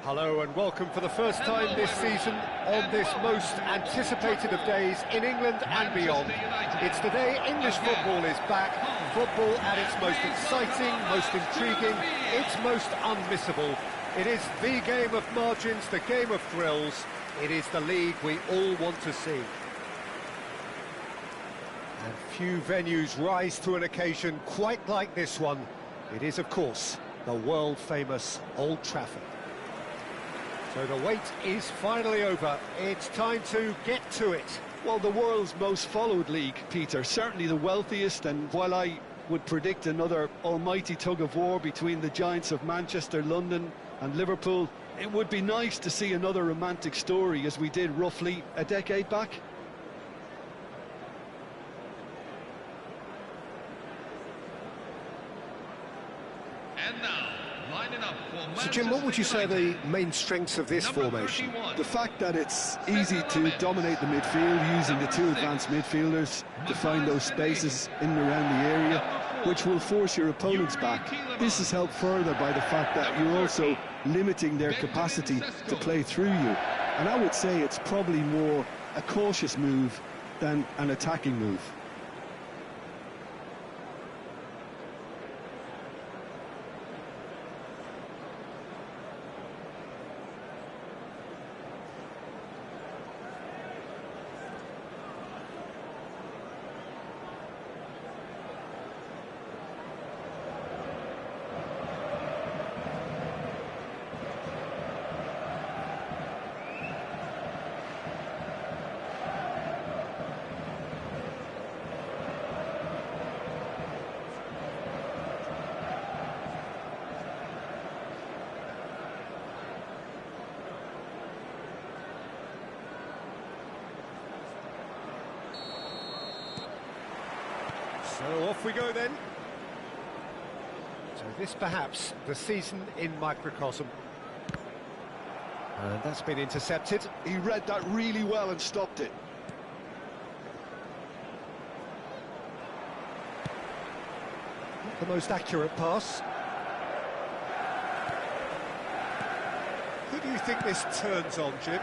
Hello and welcome for the first time this season on this most anticipated of days in England and beyond. It's the day English football is back, football at its most exciting, most intriguing, its most unmissable. It is the game of margins, the game of thrills. It is the league we all want to see. And few venues rise to an occasion quite like this one. It is, of course, the world-famous Old Trafford. So the wait is finally over. It's time to get to it. Well, the world's most followed league, Peter, certainly the wealthiest, and while I would predict another almighty tug-of-war between the giants of Manchester, London and Liverpool, it would be nice to see another romantic story as we did roughly a decade back. And now, lining up for So Jim, what would you say are the main strengths of this formation? The fact that it's easy to dominate the midfield using the two advanced midfielders to find those spaces in and around the area, which will force your opponents back. This is helped further by the fact that you're also limiting their capacity to play through you. And I would say it's probably more a cautious move than an attacking move. So off we go then. So this perhaps the season in microcosm. And that's been intercepted. He read that really well and stopped it. Not the most accurate pass. Who do you think this turns on, Jim?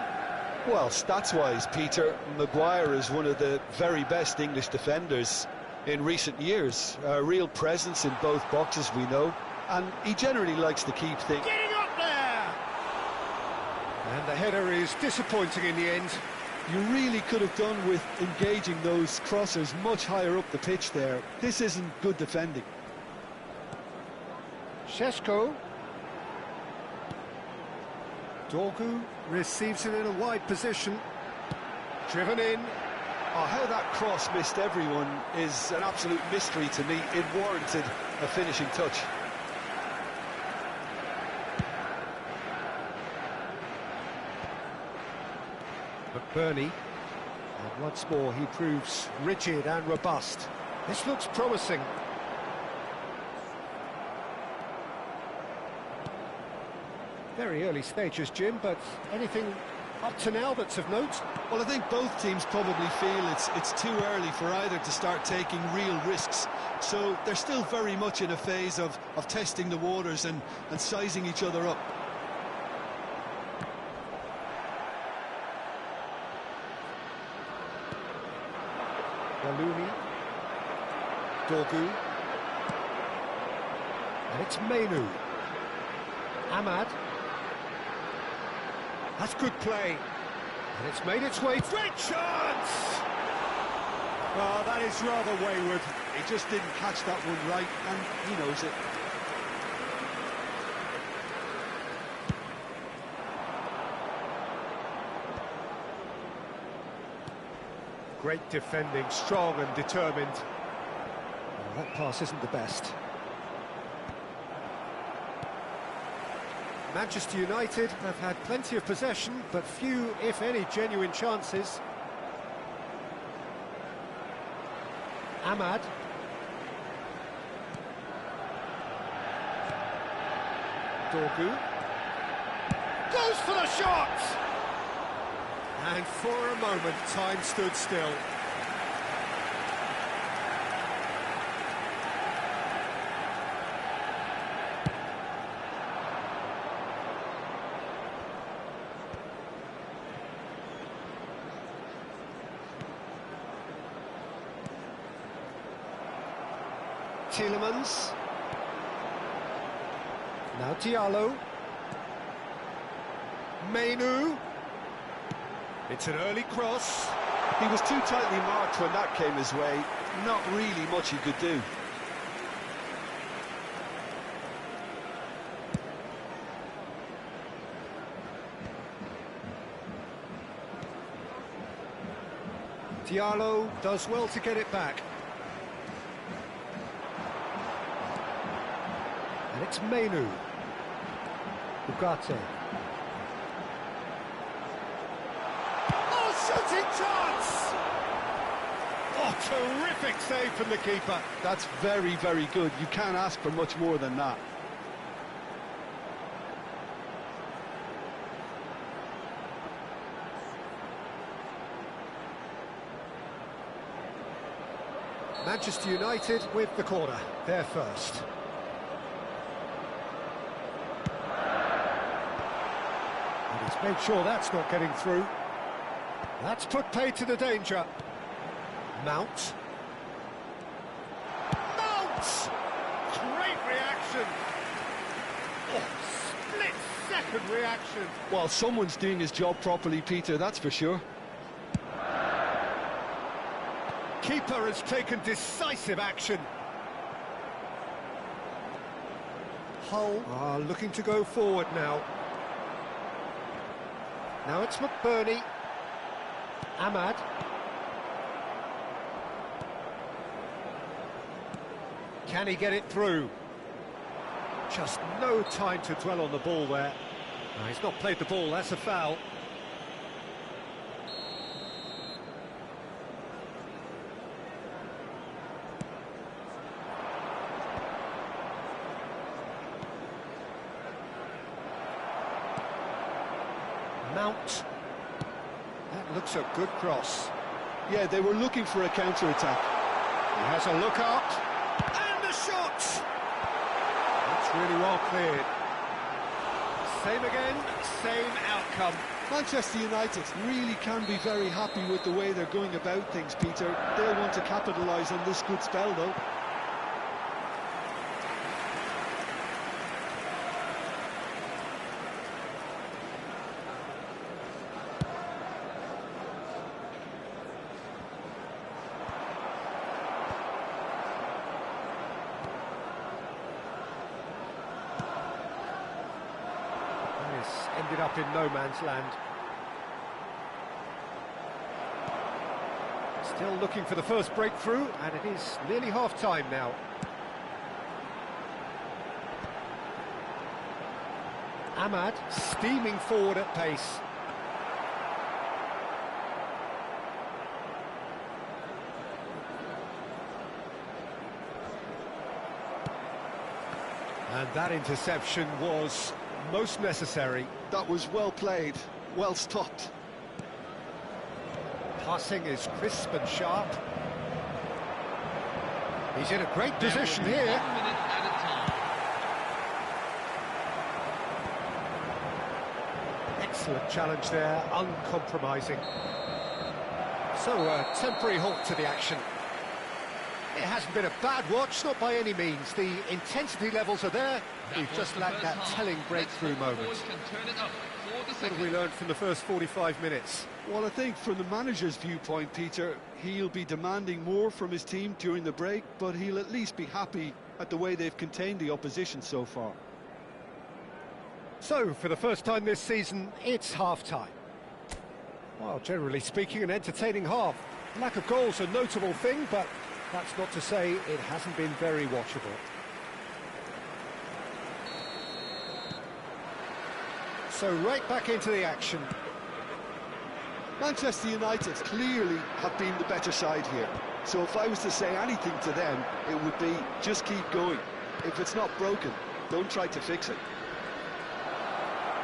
Well, stats-wise, Peter, Maguire is one of the very best English defenders in recent years. A real presence in both boxes, we know, and he generally likes to keep things. Getting up there! And the header is disappointing in the end. You really could have done with engaging those crossers much higher up the pitch there. This isn't good defending. Šeško. Dorgu receives it in a wide position. Driven in. Oh, how that cross missed everyone is an absolute mystery to me. It warranted a finishing touch. McBurney, and once more he proves rigid and robust. This looks promising. Very early stages, Jim, but anything up to now that's of note? Well, I think both teams probably feel it's too early for either to start taking real risks. So they're still very much in a phase of testing the waters and sizing each other up. Galuni, Dorgu, and it's Mainu. Ahmad. That's good play. And it's made its way. Great chance! Oh, that is rather wayward. He just didn't catch that one right, and he knows it. Great defending, strong and determined. Oh, that pass isn't the best. Manchester United have had plenty of possession, but few, if any, genuine chances. Ahmad. Dorgu. Goes for the shot! And for a moment, time stood still. Tielemans. Now Diallo. Mainu. It's an early cross. He was too tightly marked when that came his way. Not really much he could do. Diallo does well to get it back. And it's Mainu. Ugarte. Oh, shooting chance! Oh, terrific save from the keeper. That's very, very good. You can't ask for much more than that. Manchester United with the corner, they're first. And he's made sure that's not getting through. That's put paid to the danger. Mount. Mount! Great reaction! Oh, split-second reaction. Well, someone's doing his job properly, Peter, that's for sure. Keeper has taken decisive action. Hull are looking to go forward now. Now it's McBurney. Ahmad. Can he get it through? Just no time to dwell on the ball there. No, he's not played the ball, that's a foul. Mount. That looks a good cross. Yeah, they were looking for a counter-attack. He has a look up. And the shot! That's really well cleared. Same again, same outcome. Manchester United really can be very happy with the way they're going about things, Peter. They'll want to capitalise on this good spell, though. Ended up in no man's land. Still looking for the first breakthrough, and it is nearly half-time now. Ahmad steaming forward at pace. And that interception was most necessary. That was well played, well stopped. Passing is crisp and sharp. He's in a great position here. 1 minute at a time. Excellent challenge there, uncompromising. So a temporary halt to the action. It hasn't been a bad watch, not by any means. The intensity levels are there. We've just lacked that telling breakthrough moment. What have we learned from the first 45 minutes? Well, I think from the manager's viewpoint, Peter, he'll be demanding more from his team during the break, but he'll at least be happy at the way they've contained the opposition so far. So, for the first time this season, it's half-time. Well, generally speaking, an entertaining half. Lack of goals a notable thing, but that's not to say it hasn't been very watchable. So right back into the action. Manchester United clearly have been the better side here. So if I was to say anything to them, it would be just keep going. If it's not broken, don't try to fix it.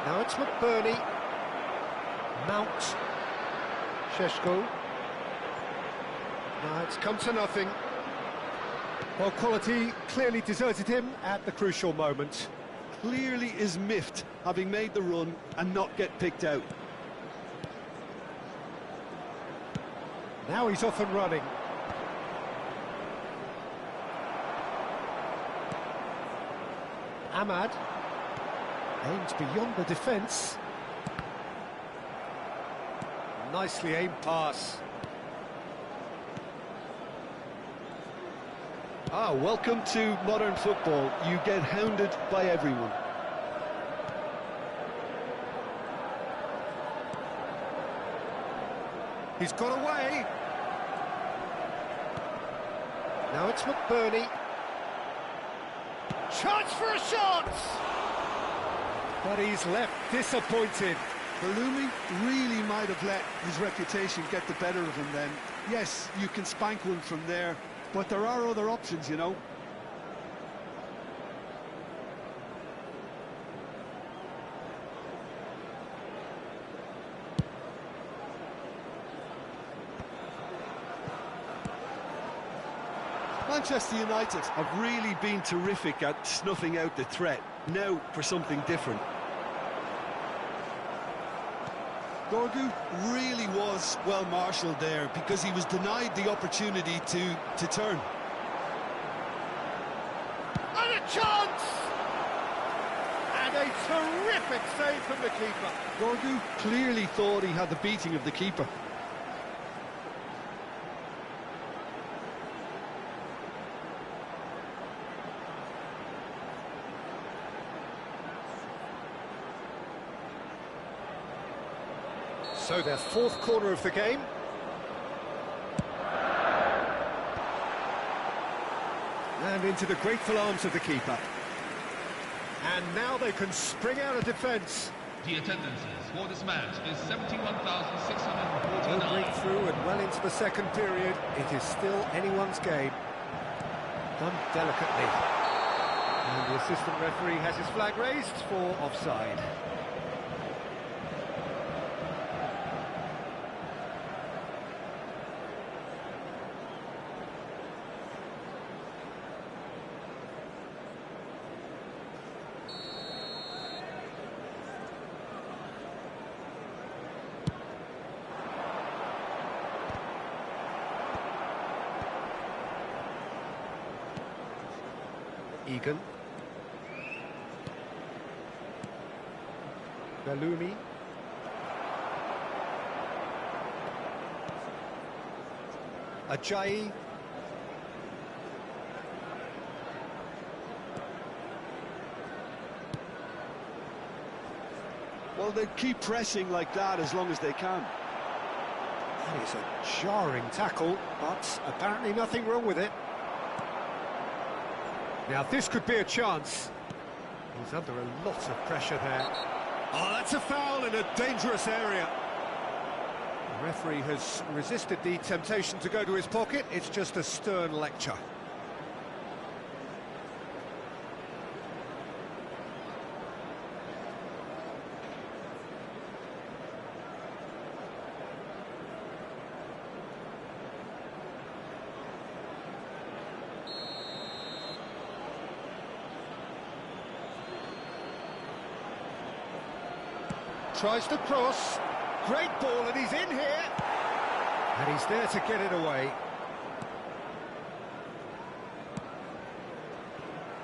Now it's McBurney. Mount. Šeško. Now it's come to nothing. Well, quality clearly deserted him at the crucial moment. Clearly is miffed, having made the run and not get picked out. Now he's off and running. Ahmad. Aimed beyond the defence. Nicely aimed pass. Ah, welcome to modern football. You get hounded by everyone. He's got away. Now it's McBurney. Chance for a shot! But he's left disappointed. Bellumi really might have let his reputation get the better of him then. Yes, you can spank one from there, but there are other options, you know. Manchester United have really been terrific at snuffing out the threat. Now for something different. Dorgu really was well marshalled there because he was denied the opportunity to turn. And a chance! And a terrific save from the keeper. Dorgu clearly thought he had the beating of the keeper. So their fourth corner of the game. And into the grateful arms of the keeper. And now they can spring out of defence. The attendances for this match is Well 71,649. breakthrough and well into the second period. It is still anyone's game. Done delicately. And the assistant referee has his flag raised for offside. Egan. Bellumi. Ajayi. Well, they keep pressing like that as long as they can. That is a jarring tackle, but apparently nothing wrong with it. Now this could be a chance. He's under a lot of pressure there. Oh, that's a foul in a dangerous area. The referee has resisted the temptation to go to his pocket. It's just a stern lecture. Tries to cross. Great ball, and he's in here. And he's there to get it away.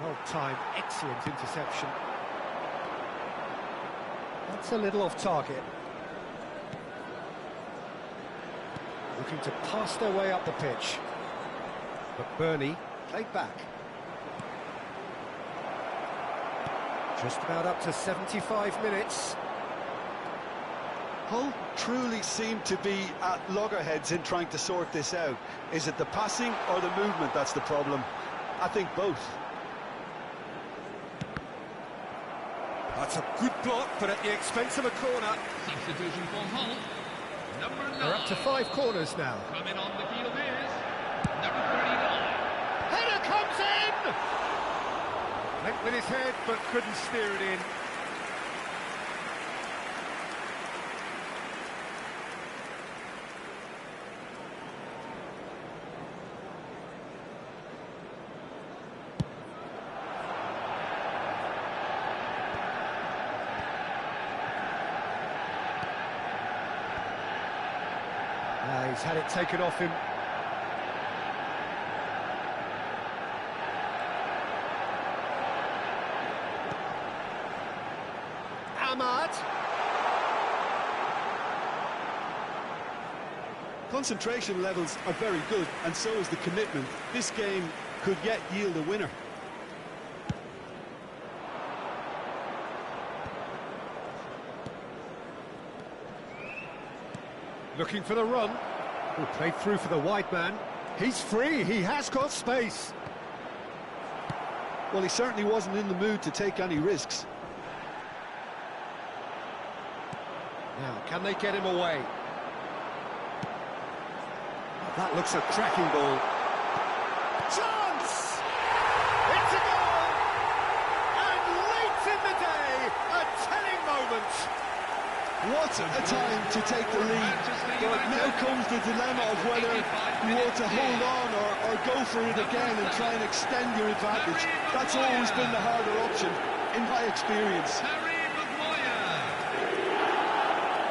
Well timed, excellent interception. That's a little off target. Looking to pass their way up the pitch. McBurney played back. Just about up to 75 minutes. Hull truly seem to be at loggerheads in trying to sort this out. Is it the passing or the movement that's the problem? I think both. That's a good block, but at the expense of a corner. Substitution for Hull. Number 9. They're up to 5 corners now. Coming on the field is number 39. Header comes in! Went with his head, but couldn't steer it in. He's had it taken off him. Concentration levels are very good, and so is the commitment. This game could yet yield a winner. Looking for the run. Oh, played through for the wide man. He's free, he has got space. Well, he certainly wasn't in the mood to take any risks. Now, can they get him away? That looks a cracking ball. Chance! It's a goal! And late in the day, a telling moment. What a time to take the lead. But now comes the dilemma of whether you want to hold on or go for it again and try and extend your advantage. That's always been the harder option, in my experience.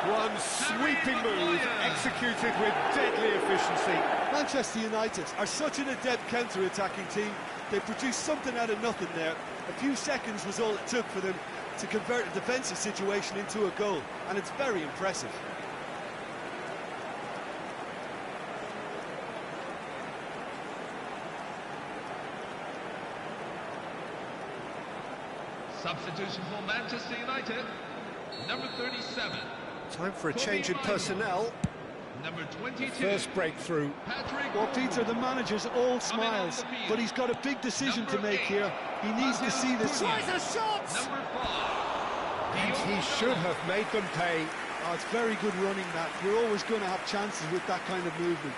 One sweeping move, executed with deadly efficiency. Manchester United are such an adept counter-attacking team. They produced something out of nothing there. A few seconds was all it took for them to convert a defensive situation into a goal, and it's very impressive. Substitution for Manchester United, number 37. Time for a change in personnel. Number 22. First breakthrough. Well, Peter, the manager's all smiles, but he's got a big decision to make here. He needs to see this. Tries a shot! Number 5. And he should have made them pay. Oh, it's very good running, that. We're always going to have chances with that kind of movement.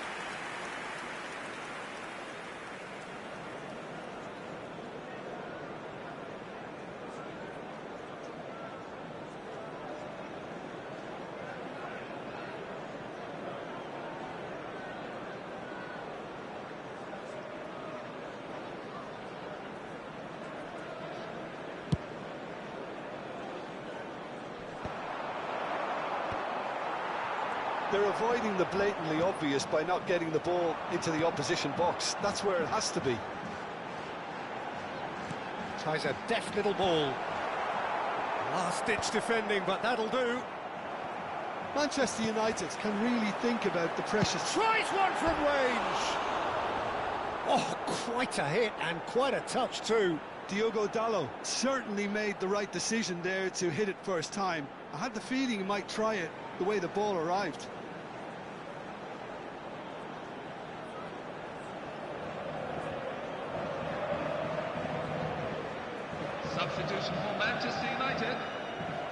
They're avoiding the blatantly obvious by not getting the ball into the opposition box. That's where it has to be. Tries a deft little ball. Last-ditch defending, but that'll do. Manchester United can really think about the pressure. Tries one from range. Oh, quite a hit and quite a touch too. Diogo Dalot certainly made the right decision there to hit it first time. I had the feeling he might try it the way the ball arrived. Substitution for Manchester United,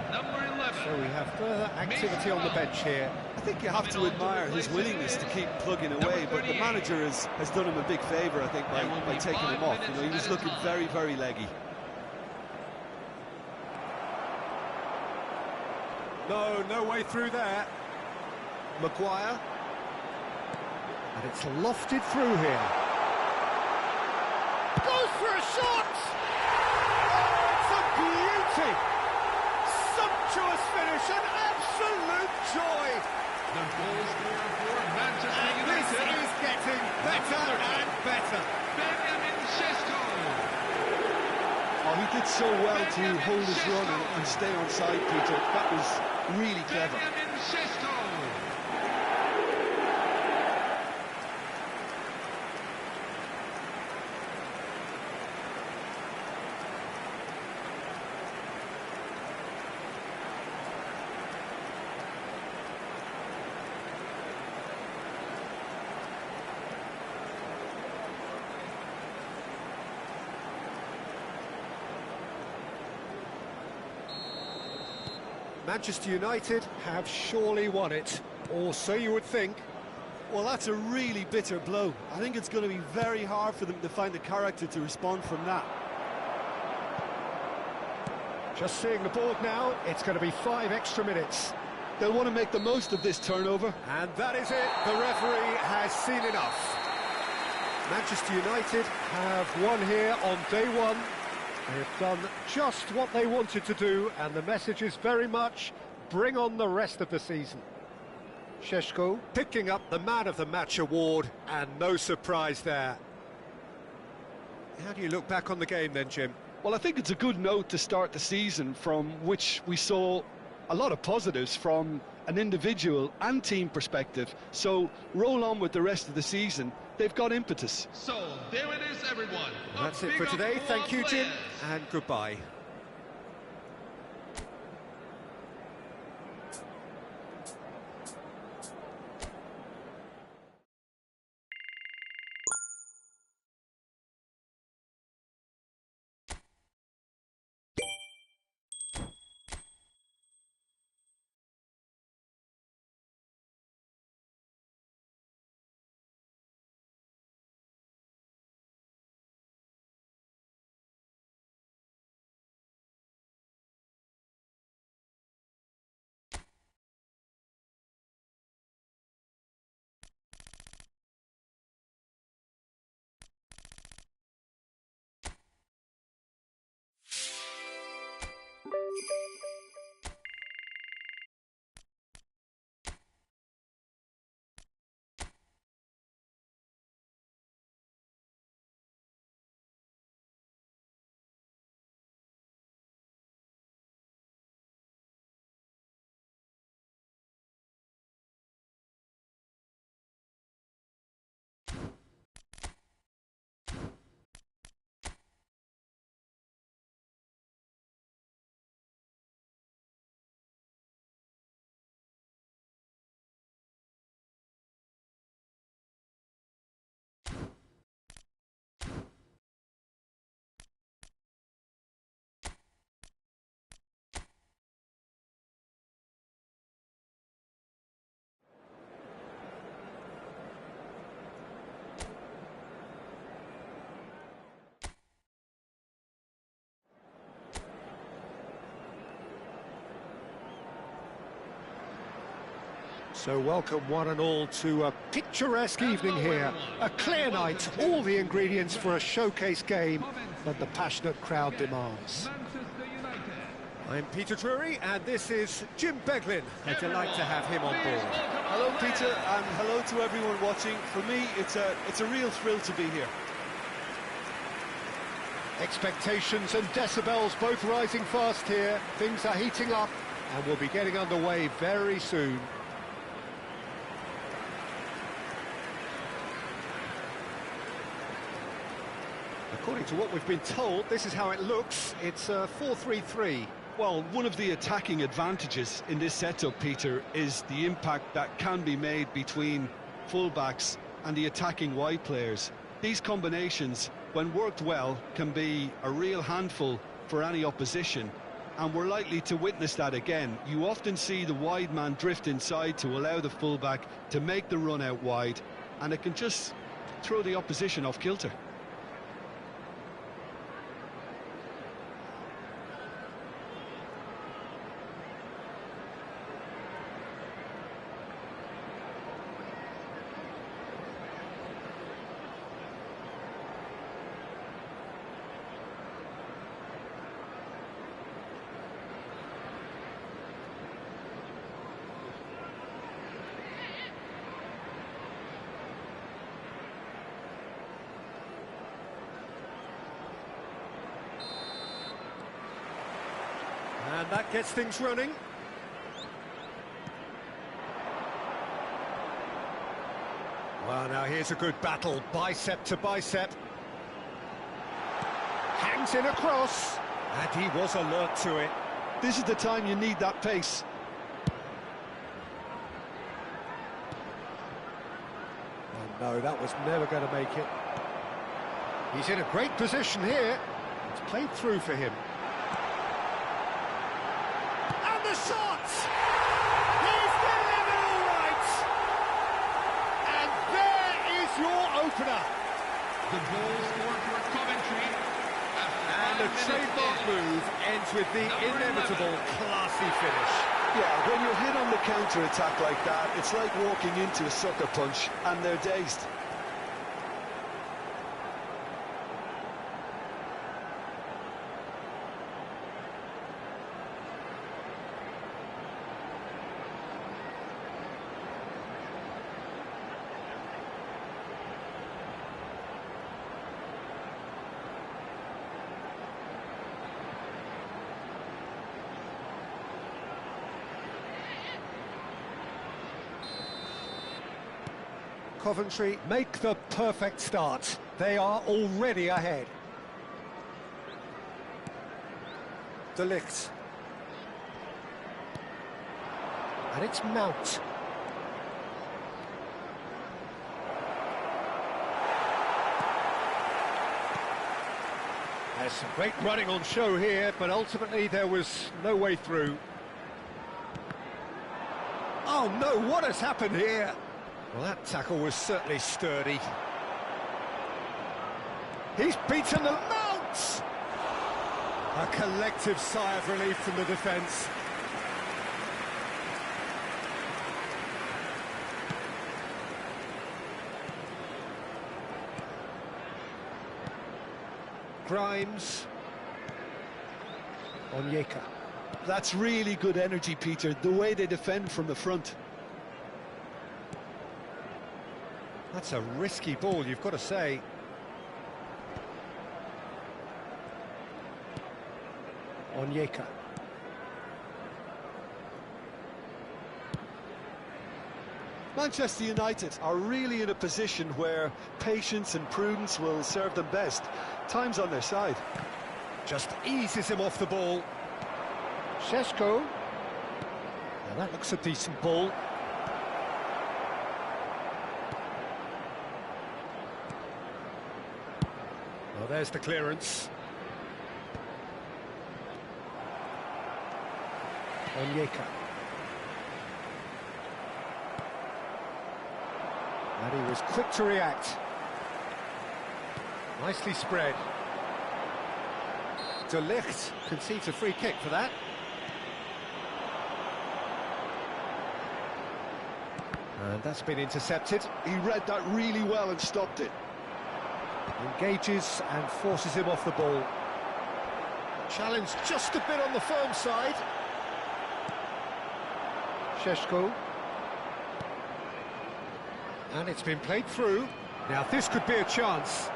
number 11. So we have further activity on the bench here. I think you have to admire his willingness to keep plugging away, but the manager has done him a big favour, I think, by taking him off. You know, he was looking very, very leggy. No way through there. Maguire. And it's lofted through here. Goes for a shot! Oh, it's a beauty! Sumptuous finish, an absolute joy! The goal scorer for Manchester And United. this is getting better and better. Benjamin Sesko. Oh, he did so well to hold his run and stay on side, Peter. That was really clever. Benjamin Sesko. Manchester United have surely won it, or so you would think. Well, that's a really bitter blow. I think it's going to be very hard for them to find the character to respond from that. Just seeing the board now, it's going to be 5 extra minutes. They'll want to make the most of this turnover. And that is it, the referee has seen enough. Manchester United have won here on day one. They've done just what they wanted to do, and the message is very much, bring on the rest of the season. Sesko picking up the Man of the Match award, and no surprise there. How do you look back on the game then, Jim? Well, I think it's a good note to start the season from which we saw a lot of positives from an individual and team perspective. So roll on with the rest of the season. They've got impetus. So there it is, everyone. And that's it for today. Thank you, Jim, and goodbye. So welcome one and all to a picturesque evening here. A clear night, all the ingredients for a showcase game that the passionate crowd demands. I'm Peter Drury and this is Jim Beglin. A delight to have him on board. Hello, Peter, and hello to everyone watching. For me, it's a real thrill to be here. Expectations and decibels both rising fast here. Things are heating up and we'll be getting underway very soon. According to what we've been told, this is how it looks. It's 4-3-3. Well, one of the attacking advantages in this setup, Peter, is the impact that can be made between fullbacks and the attacking wide players. These combinations, when worked well, can be a real handful for any opposition, and we're likely to witness that again. You often see the wide man drift inside to allow the fullback to make the run out wide, and it can just throw the opposition off kilter. And that gets things running. Well, now here's a good battle, bicep to bicep. Hangs in a cross, and he was alert to it. This is the time you need that pace. Oh no, that was never going to make it. He's in a great position here. It's played through for him. And the shot! He's delivered all right! And there is your opener. The goal scored for Coventry. And the trademark move ends with the inevitable classy finish. Yeah, when you're hit on the counter-attack like that, it's like walking into a sucker punch and they're dazed. Coventry make the perfect start. They are already ahead. De Ligt. And it's Mount. There's some great running on show here, but ultimately there was no way through. Oh no, what has happened here? Well, that tackle was certainly sturdy. He's beaten the Mount! A collective sigh of relief from the defence. Grimes. Onyeka. That's really good energy, Peter, the way they defend from the front. That's a risky ball, you've got to say. Onyeka. Manchester United are really in a position where patience and prudence will serve them best. Time's on their side. Just eases him off the ball. Šeško. Now that looks a decent ball. Well, there's the clearance. Onyeka. And he was quick to react. Nicely spread. De Ligt concedes a free kick for that. And that's been intercepted. He read that really well and stopped it. Engages and forces him off the ball. Challenge just a bit on the firm side. Šeško. And it's been played through. Now this could be a chance.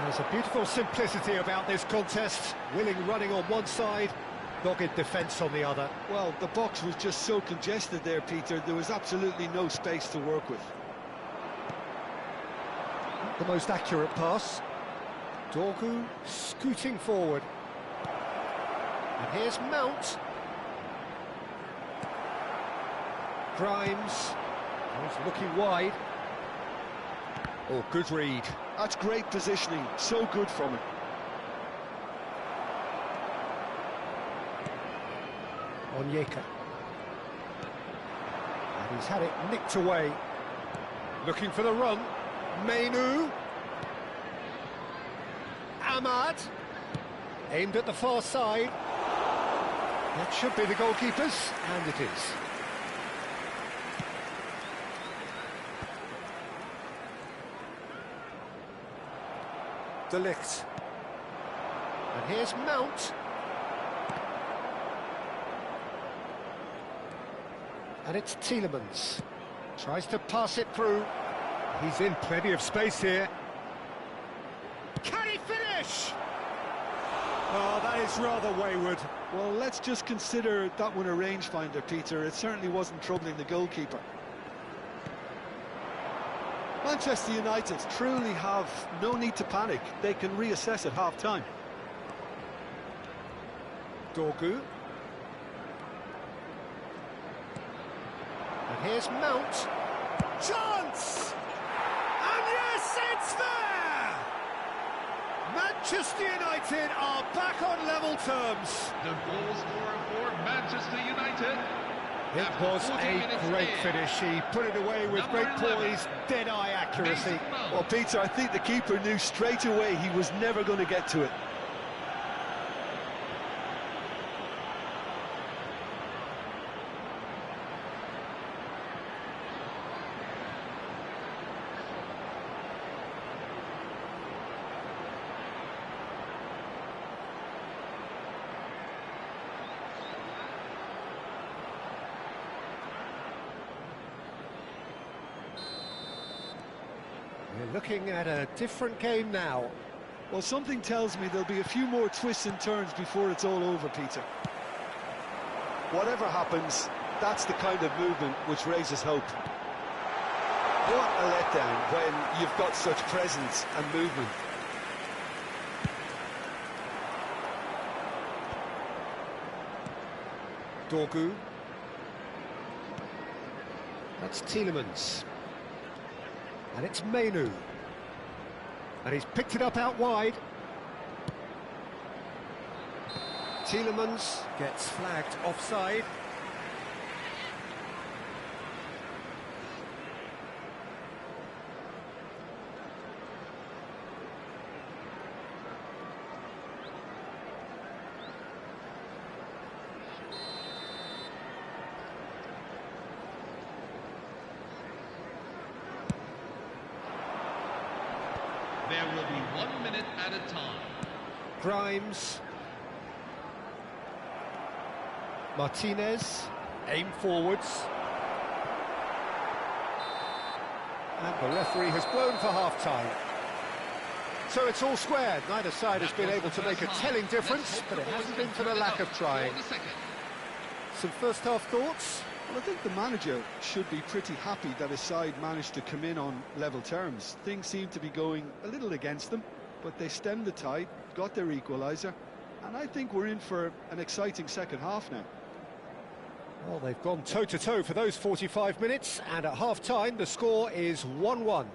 There's a beautiful simplicity about this contest. Willing running on one side, dogged defence on the other. Well, the box was just so congested there, Peter. There was absolutely no space to work with. The most accurate pass. Dorgu scooting forward. And here's Mount. Grimes. He's looking wide. Oh, good read. That's great positioning. So good from him. Onyeka. And he's had it nicked away. Looking for the run. Mainu. Ahmad. Aimed at the far side. That should be the goalkeeper's, and it is. De Ligt. And here's Mount. And it's Tielemans. Tries to pass it through. He's in plenty of space here. Can he finish? Oh, that is rather wayward. Well, let's just consider that one a rangefinder, Peter. It certainly wasn't troubling the goalkeeper. Manchester United truly have no need to panic. They can reassess at half-time. Dorgu. And here's Mount. Chance! And yes, it's there! Manchester United are back on level terms. The goal scorer for Manchester United. It was a great finish. He put it away with great poise, dead-eye accuracy. Well, Peter, I think the keeper knew straight away he was never going to get to it. We're looking at a different game now. Well, something tells me there'll be a few more twists and turns before it's all over, Peter. Whatever happens, That's the kind of movement which raises hope. What a letdown when you've got such presence and movement. Dorgu. That's Tielemans. And it's Menu. And he's picked it up out wide. Tielemans gets flagged offside. There will be 1 minute at a time. Grimes. Martinez. Aim forwards. And the referee has blown for half-time. So it's all squared. Neither side has been able to make a telling difference, but it hasn't been for the lack of trying. Some first-half thoughts? Well, I think the manager should be pretty happy that his side managed to come in on level terms. Things seem to be going a little against them, but they stemmed the tide, got their equaliser, and I think we're in for an exciting second half now. Well, they've gone toe-to-toe for those 45 minutes, and at half-time the score is 1-1.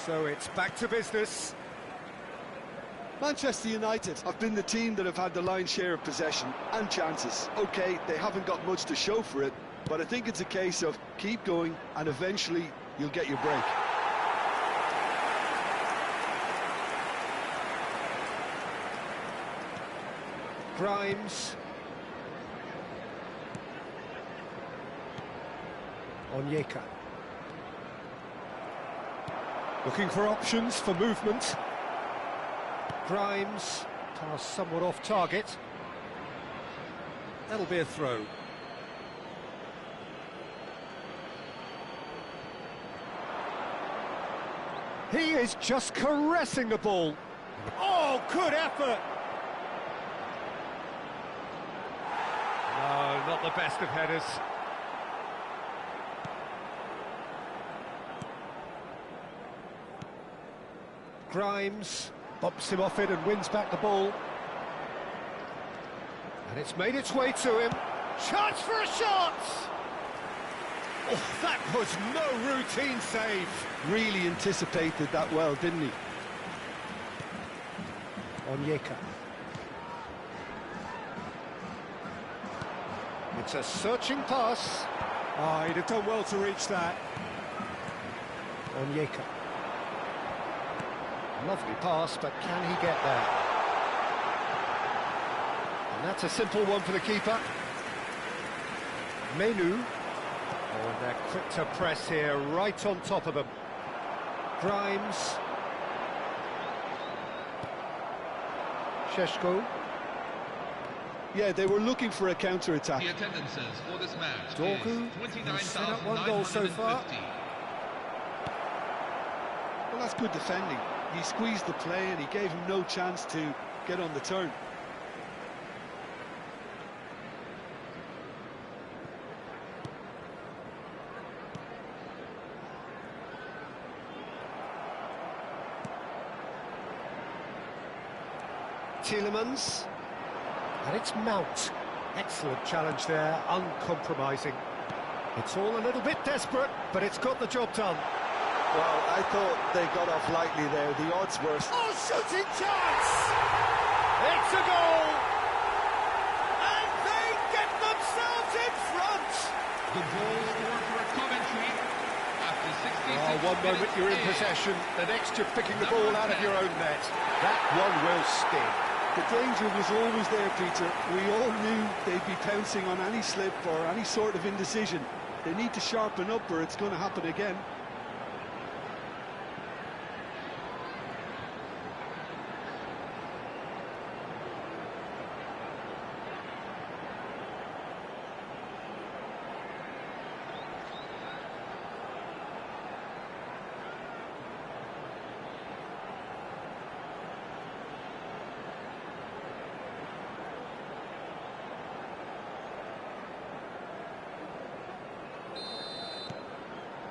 So it's back to business. Manchester United have been the team that have had the lion's share of possession and chances. OK, they haven't got much to show for it, but I think it's a case of keep going and eventually you'll get your break. Grimes. Onyeka. Looking for options for movement. Grimes, pass somewhat off target. That'll be a throw. He is just caressing the ball. Oh, good effort! No, not the best of headers. Grimes bumps him off it and wins back the ball. And it's made its way to him. Chance for a shot! Oh, that was no routine save. Really anticipated that well, didn't he? Onyeka. It's a searching pass. Oh, he'd have done well to reach that. Onyeka. Lovely pass, but can he get there? And that's a simple one for the keeper. Menu. Oh, and they're quick to press here, right on top of them. Grimes. Šeško. Yeah, they were looking for a counter-attack. The attendances for this match Dorgu has set up one goal so far. Well, that's good defending. He squeezed the play and he gave him no chance to get on the turn. Tielemans. And it's Mount. Excellent challenge there, uncompromising. It's all a little bit desperate, but it's got the job done. Well, I thought they got off lightly there. The odds were... Oh, shooting chance! It's a goal! And they get themselves in front! The goal scored for Coventry after 66 One moment you're in possession, the next you're picking the ball out of your own net. That one will sting. The danger was always there, Peter. We all knew they'd be pouncing on any slip or any sort of indecision. They need to sharpen up or it's going to happen again.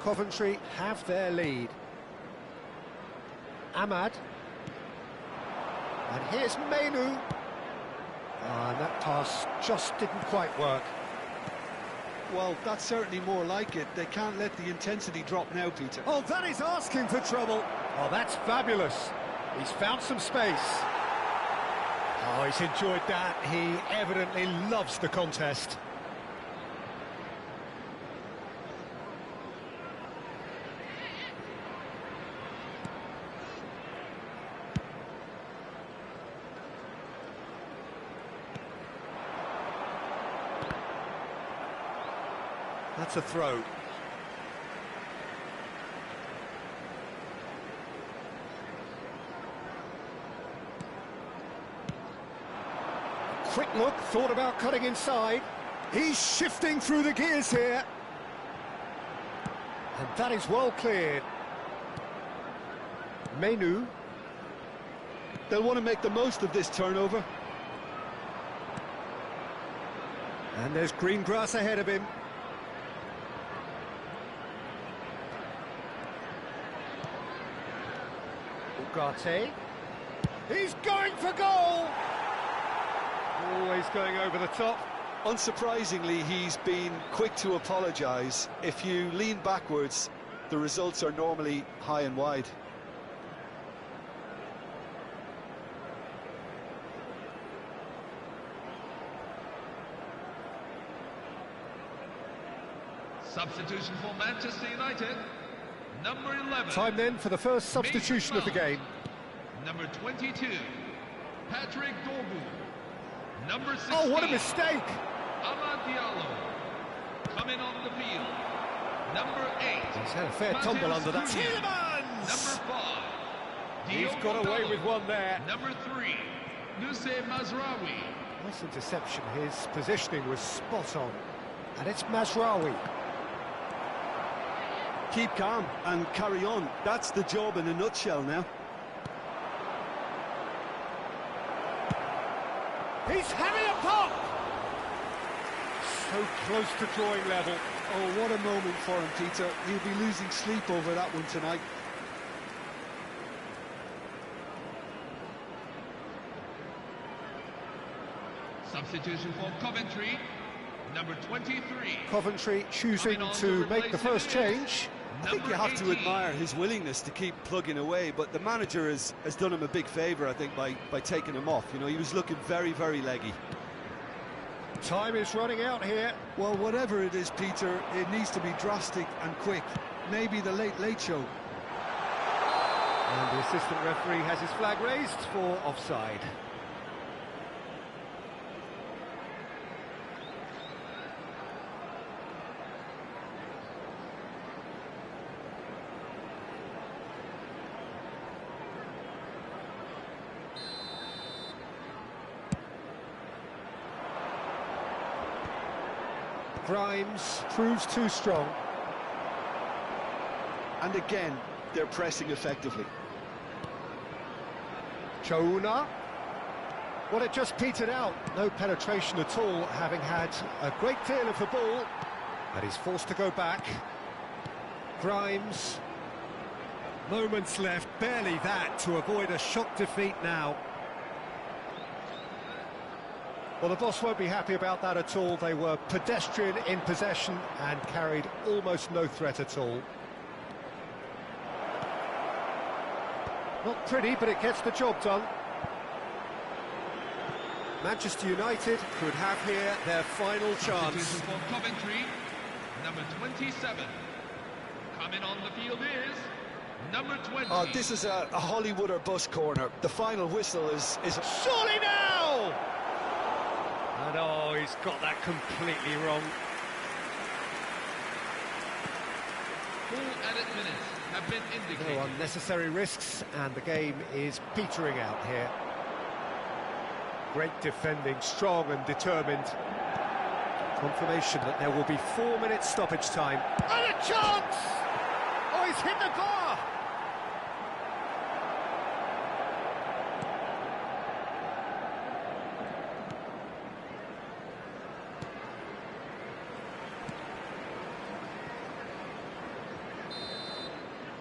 Coventry have their lead. Ahmad. And here's Menu. And that pass just didn't quite work. Well, that's certainly more like it. They can't let the intensity drop now, Peter. Oh, that is asking for trouble. Oh, that's fabulous. He's found some space. Oh, he's enjoyed that. He evidently loves the contest. That's a throw. Quick look, thought about cutting inside. He's shifting through the gears here. And that is well cleared. Menu. They'll want to make the most of this turnover. And there's green grass ahead of him. Ugarte. He's going for goal! Always going over the top. Unsurprisingly, he's been quick to apologise. If you lean backwards, the results are normally high and wide. Substitution for Manchester United. Number 11. Time then for the first substitution of the game. Number 22, Patrick Dorgu. Number 16. Oh, what a mistake! Amad Diallo. Coming on the field. Number 8. He's had a fair tumble under that. Tielemans. Number 5. He's got away with one there. Number 3, Nusay Mazraoui. Nice interception. His positioning was spot on. And it's Mazraoui. Keep calm and carry on. That's the job in a nutshell now. He's having a pop! So close to drawing level. Oh, what a moment for him, Peter. He'll be losing sleep over that one tonight. Substitution for Coventry. Number 23. Coventry choosing to make the first change. I think you have to admire his willingness to keep plugging away, but the manager has done him a big favour, I think, by taking him off. You know, he was looking very, very leggy. Time is running out here. Well, whatever it is, Peter, it needs to be drastic and quick. Maybe the late show. And the assistant referee has his flag raised for offside. Grimes proves too strong. And again, they're pressing effectively. Chouna. Well, it just petered out. No penetration at all, having had a great deal of the ball. But he's forced to go back. Grimes. Moments left, barely that, to avoid a shock defeat now. Well, the boss won't be happy about that at all. They were pedestrian in possession and carried almost no threat at all. Not pretty, but it gets the job done. Manchester United could have here their final chance. For Coventry, number 27. Coming on the field is number 20. Oh, this is a Hollywood or bust corner. The final whistle is... Surely now! And oh, he's got that completely wrong. Full added minutes have been indicated. No unnecessary risks, and the game is petering out here. Great defending, strong and determined. Confirmation that there will be 4 minutes stoppage time. And a chance! Oh, he's hit the bar!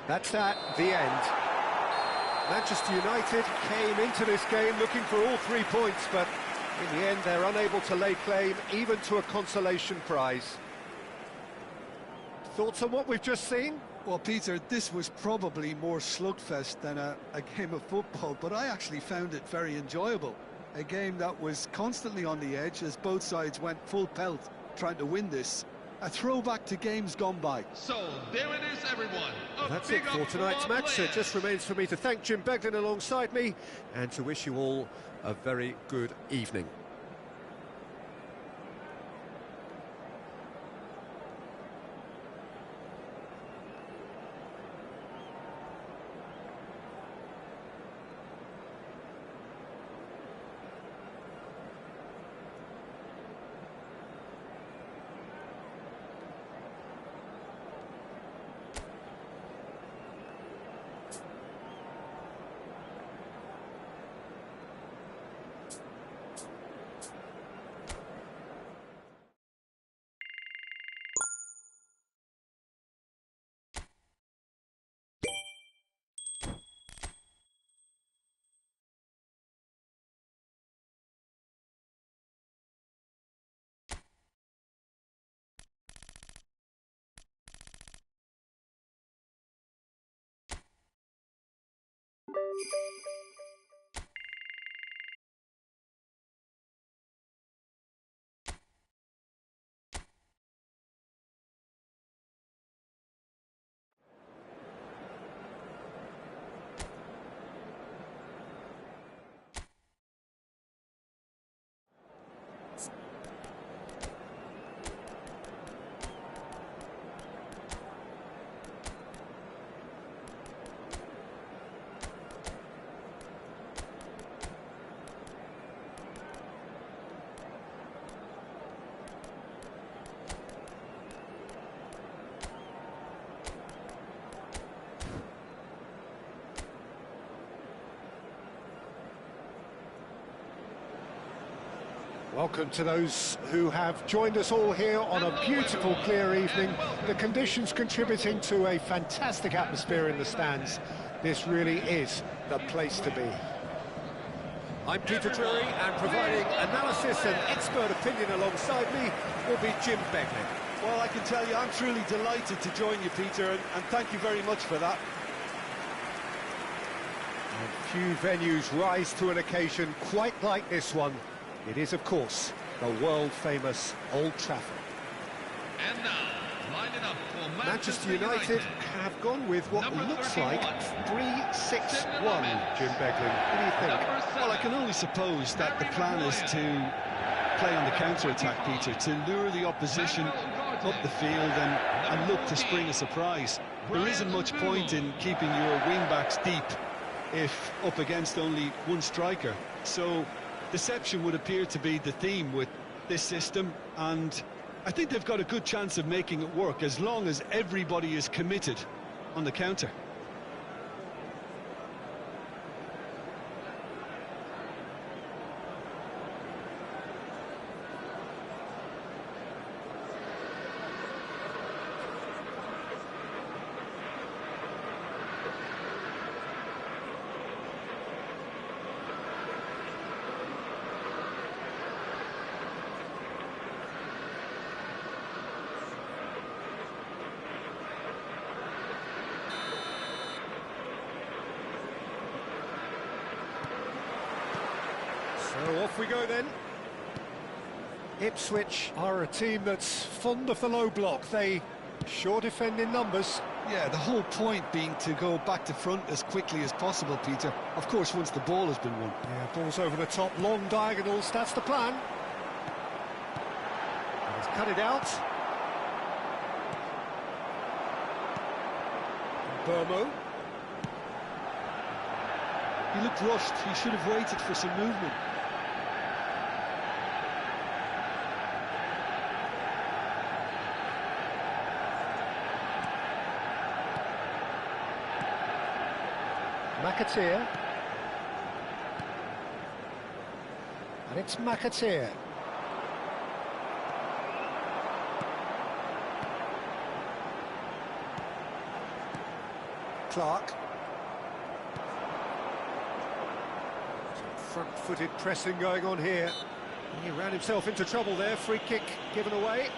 That's that, the end. Manchester United came into this game looking for all 3 points, but in the end they're unable to lay claim even to a consolation prize. Thoughts on what we've just seen? Well, Peter, this was probably more slugfest than a game of football, but I actually found it very enjoyable. A game that was constantly on the edge as both sides went full pelt trying to win this. A throwback to games gone by. So, there it is, everyone. That's it for tonight's match. It just remains for me to thank Jim Beglin alongside me and to wish you all a very good evening. Welcome to those who have joined us all here on a beautiful, clear evening. The conditions contributing to a fantastic atmosphere in the stands. This really is the place to be. I'm Peter Drury, and providing analysis and expert opinion alongside me will be Jim Beglin. Well, I can tell you, I'm truly delighted to join you, Peter, and thank you very much for that. And few venues rise to an occasion quite like this one. It is, of course, the world-famous Old Trafford. And now, lining up for Manchester United have gone with what looks like 3-6-1, Jim Beglin. What do you think? Well, I can only suppose that the plan is to play on the counter-attack, Peter, to lure the opposition up the field and look to spring a surprise. There isn't much point in keeping your wing-backs deep if up against only one striker. So deception would appear to be the theme with this system, and I think they've got a good chance of making it work as long as everybody is committed on the counter. So off we go then. Ipswich are a team that's fond of the low block. They sure defend in numbers. Yeah, the whole point being to go back to front as quickly as possible, Peter. Of course, once the ball has been won. Yeah, ball's over the top, long diagonals, that's the plan. And he's cut it out. Burmo. He looked rushed. He should have waited for some movement. McAteer. And it's McAteer. Clark. Some front-footed pressing going on here. He ran himself into trouble there. Free kick given away.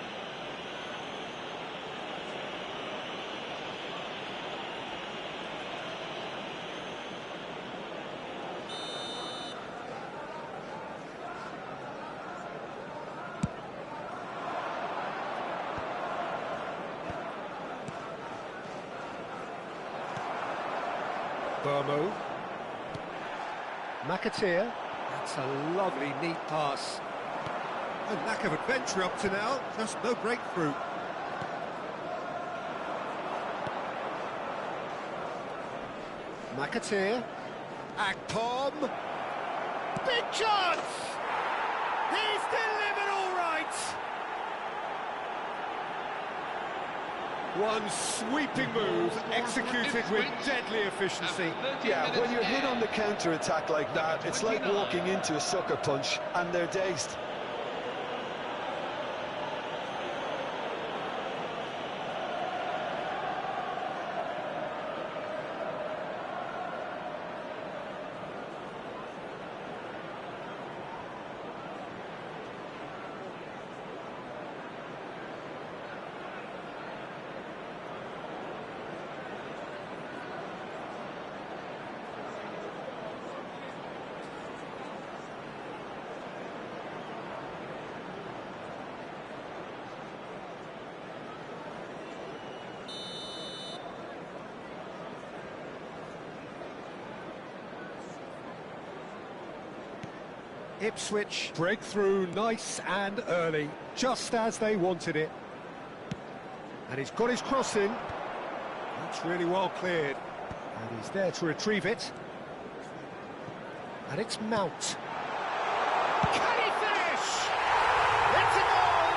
Burmo. McAteer. That's a lovely, neat pass. A lack of adventure up to now, just no breakthrough. McAteer. Akpom. Big chance! He's delivered all right! One sweeping move, executed with deadly efficiency. Yeah, when you're hit on the counter-attack like that, it's like walking into a sucker punch, and they're dazed. Ipswich breakthrough nice and early, just as they wanted it. And he's got his cross in. That's really well cleared. And he's there to retrieve it. And it's Mount. Can he finish? It's a goal!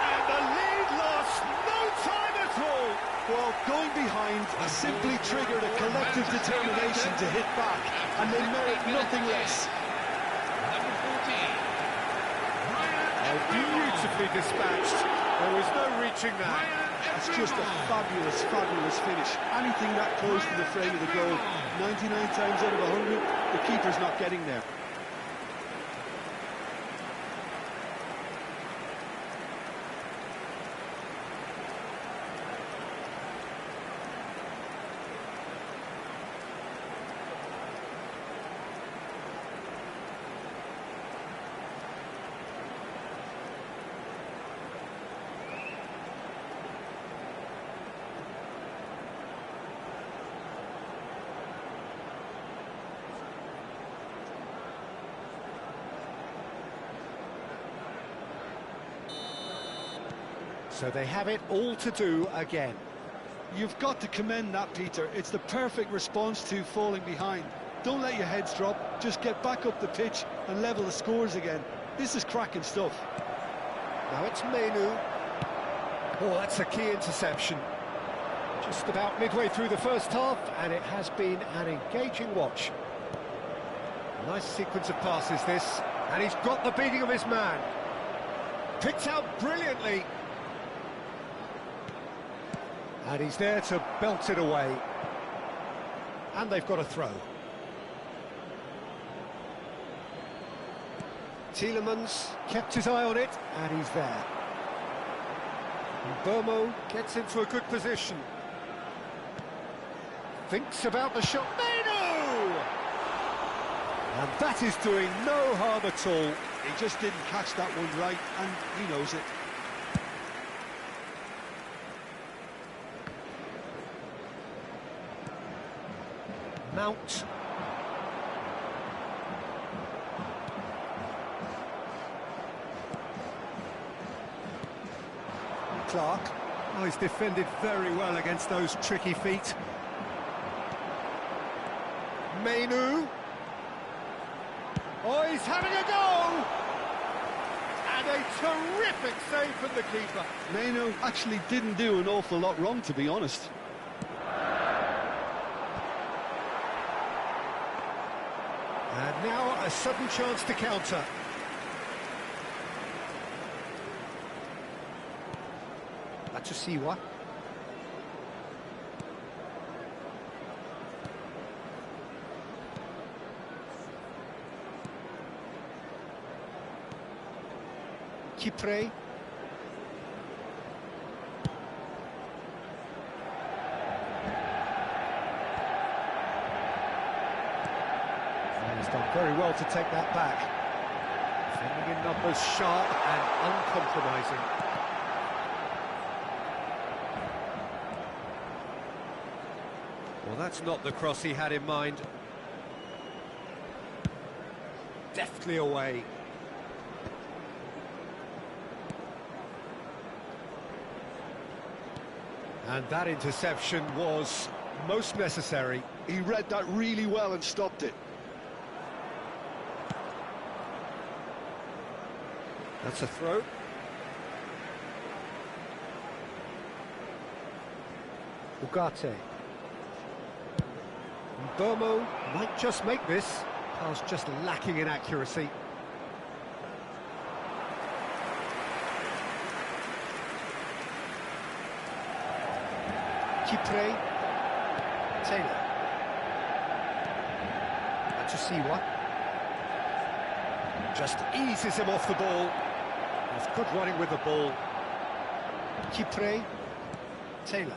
And the lead lost no time at all. Well, going behind simply triggered a collective determination to hit back, and they merit nothing less. Beautifully dispatched. There was no reaching that. It's just a fabulous, fabulous finish. Anything that close to the frame of the goal, 99 times out of 100, the keeper's not getting there. So they have it all to do again. You've got to commend that, Peter. It's the perfect response to falling behind. Don't let your heads drop, just get back up the pitch and level the scores again. This is cracking stuff. Now it's Menu. Oh, that's a key interception. Just about midway through the first half, and it has been an engaging watch. Nice sequence of passes, this. And he's got the beating of his man. Picked out brilliantly. And he's there to belt it away. And they've got a throw. Tielemans kept his eye on it, and he's there. And Burmo gets into a good position. Thinks about the shot. Menu! And that is doing no harm at all. He just didn't catch that one right, and he knows it. Mount. Clark. Oh, he's defended very well against those tricky feet. Mainu. Oh, he's having a go! And a terrific save from the keeper. Mainu actually didn't do an awful lot wrong, to be honest. And now a sudden chance to counter. Siwa. Kipre. And he's done very well to take that back. Defending in numbers, sharp and uncompromising. Well, that's not the cross he had in mind. Deftly away. And that interception was most necessary. He read that really well and stopped it. That's a throw. Ugarte. Burmo might just make this. Pass just lacking in accuracy. Kipre. Taylor. Siwa. Just eases him off the ball. He's good running with the ball. Kipre. Taylor.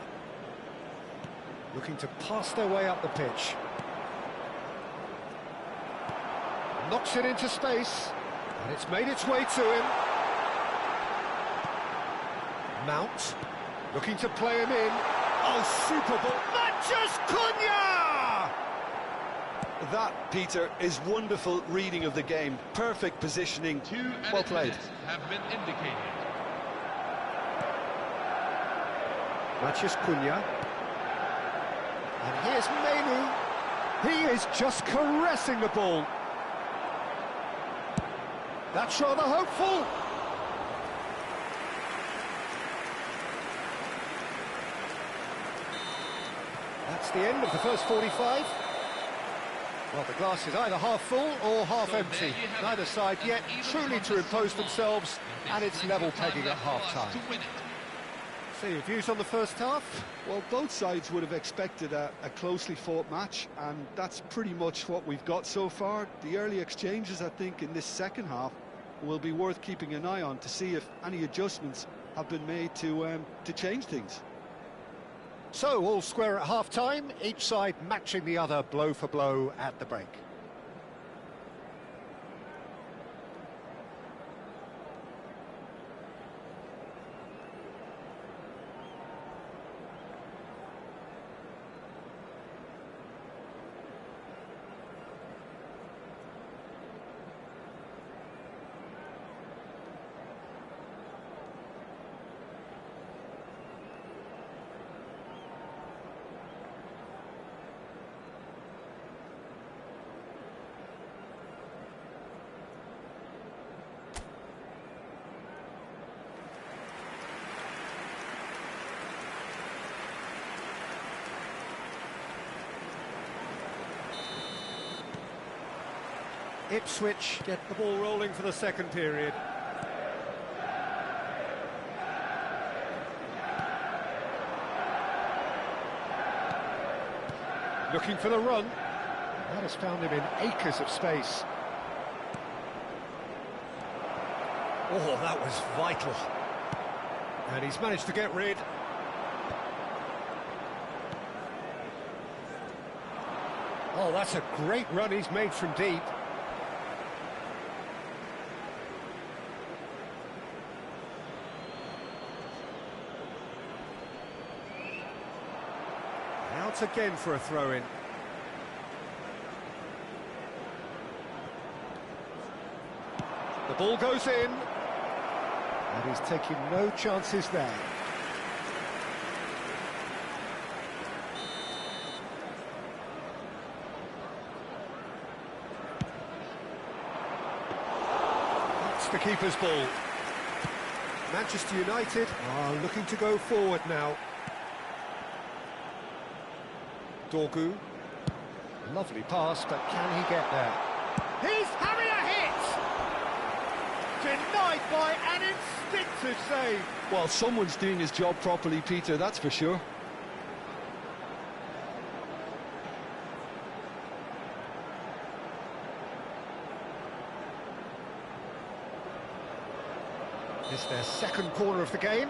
Looking to pass their way up the pitch. Knocks it into space, and it's made its way to him. Mount, looking to play him in. Oh, super ball. Matches Cunha! That, Peter, is wonderful reading of the game. Perfect positioning. Well played. Have been indicated. Matches Cunha. And here's Mainu. He is just caressing the ball. That's rather hopeful. That's the end of the first 45. Well, the glass is either half full or half empty. Neither side yet truly to impose themselves, and it's level pegging at half-time. So your views on the first half? Well, both sides would have expected a closely fought match, and that's pretty much what we've got so far. The early exchanges, I think, in this second half will be worth keeping an eye on to see if any adjustments have been made to change things. So, all square at half-time, each side matching the other blow for blow at the break. Ipswich get the ball rolling for the second period. Looking for the run. That has found him in acres of space. Oh, that was vital. And he's managed to get rid. Oh, that's a great run he's made from deep. chance again for a throw-in. The ball goes in. And he's taking no chances there. That's the keeper's ball. Manchester United are looking to go forward now. Dorgu. Lovely pass, but can he get there? He's having a hit! Denied by an instinctive save. Well, someone's doing his job properly, Peter, that's for sure. It's their second corner of the game.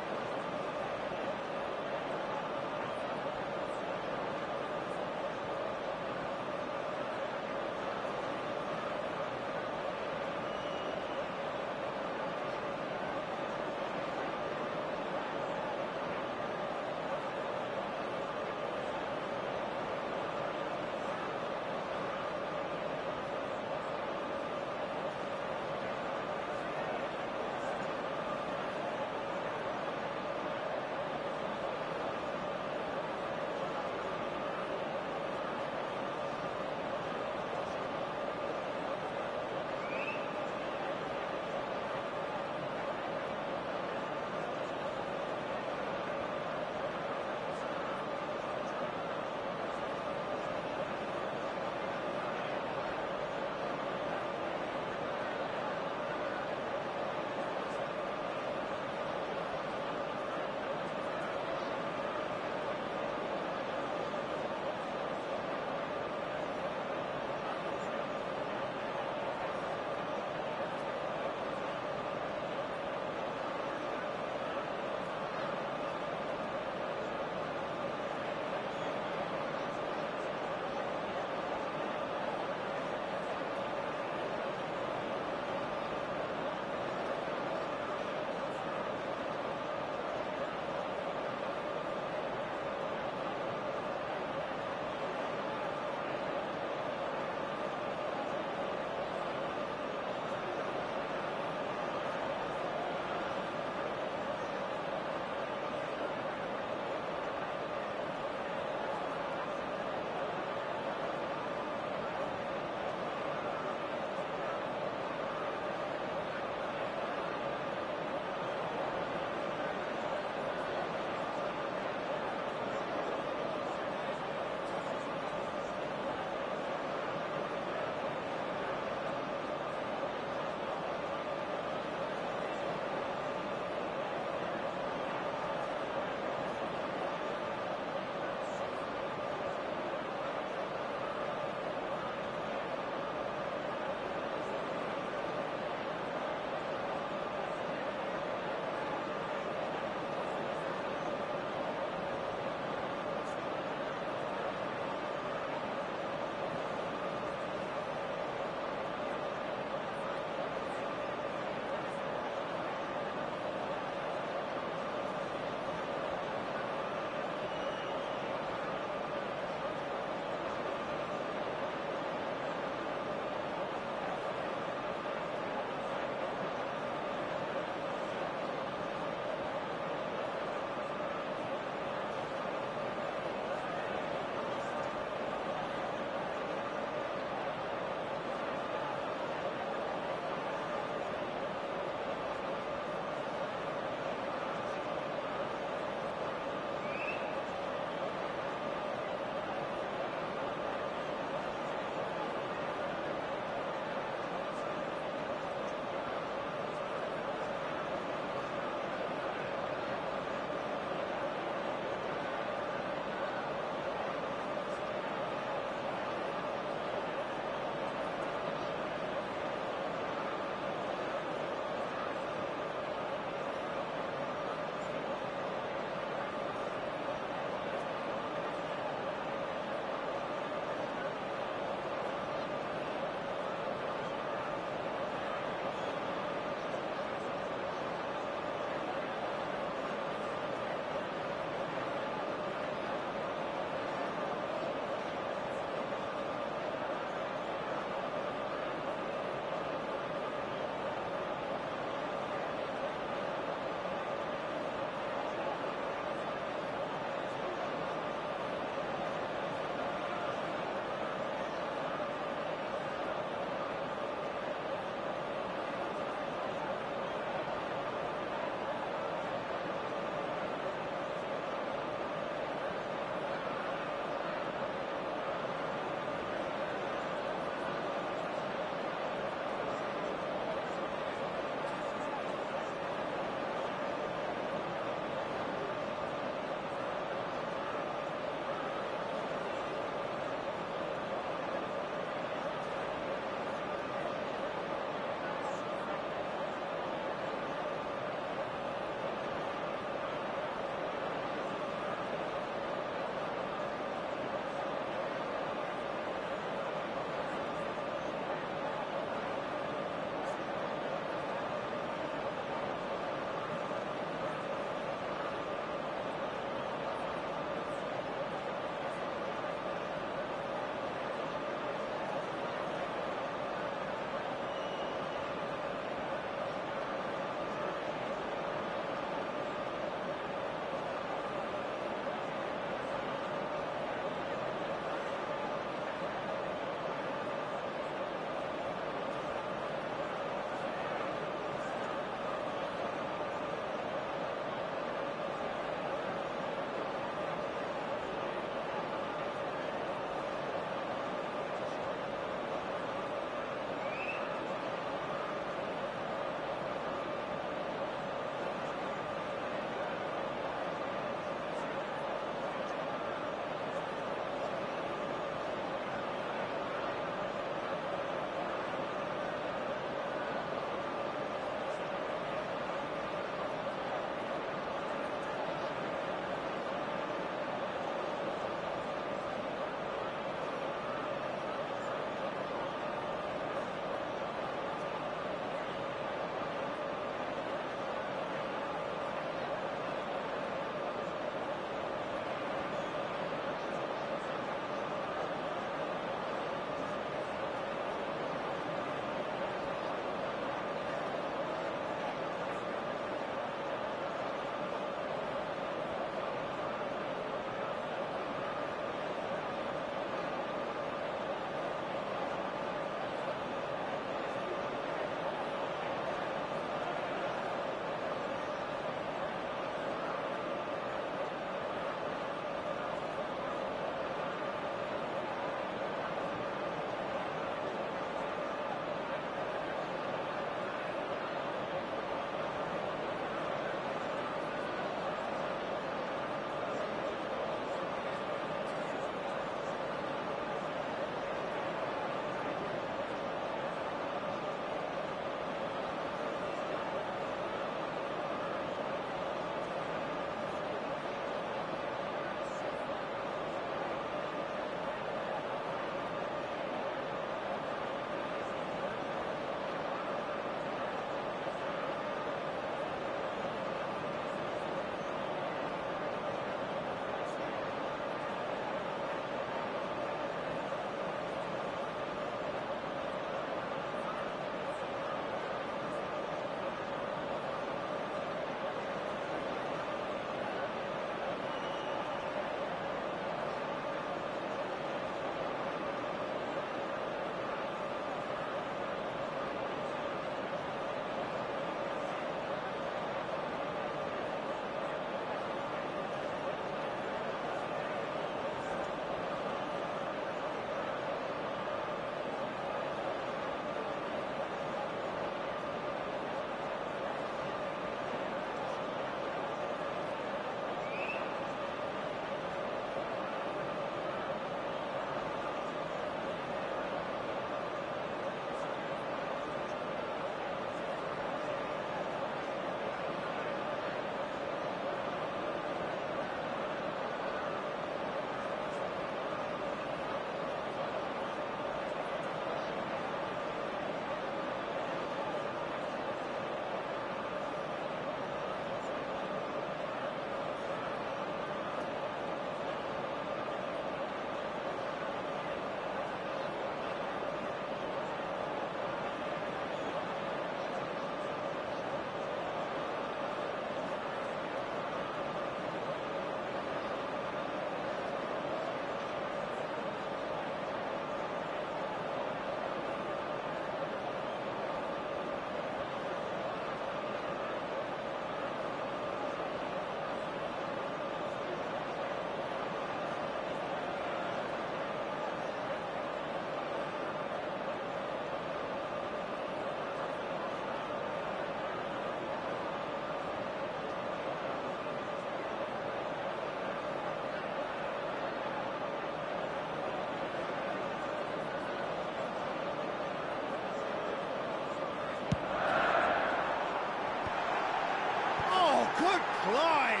climb!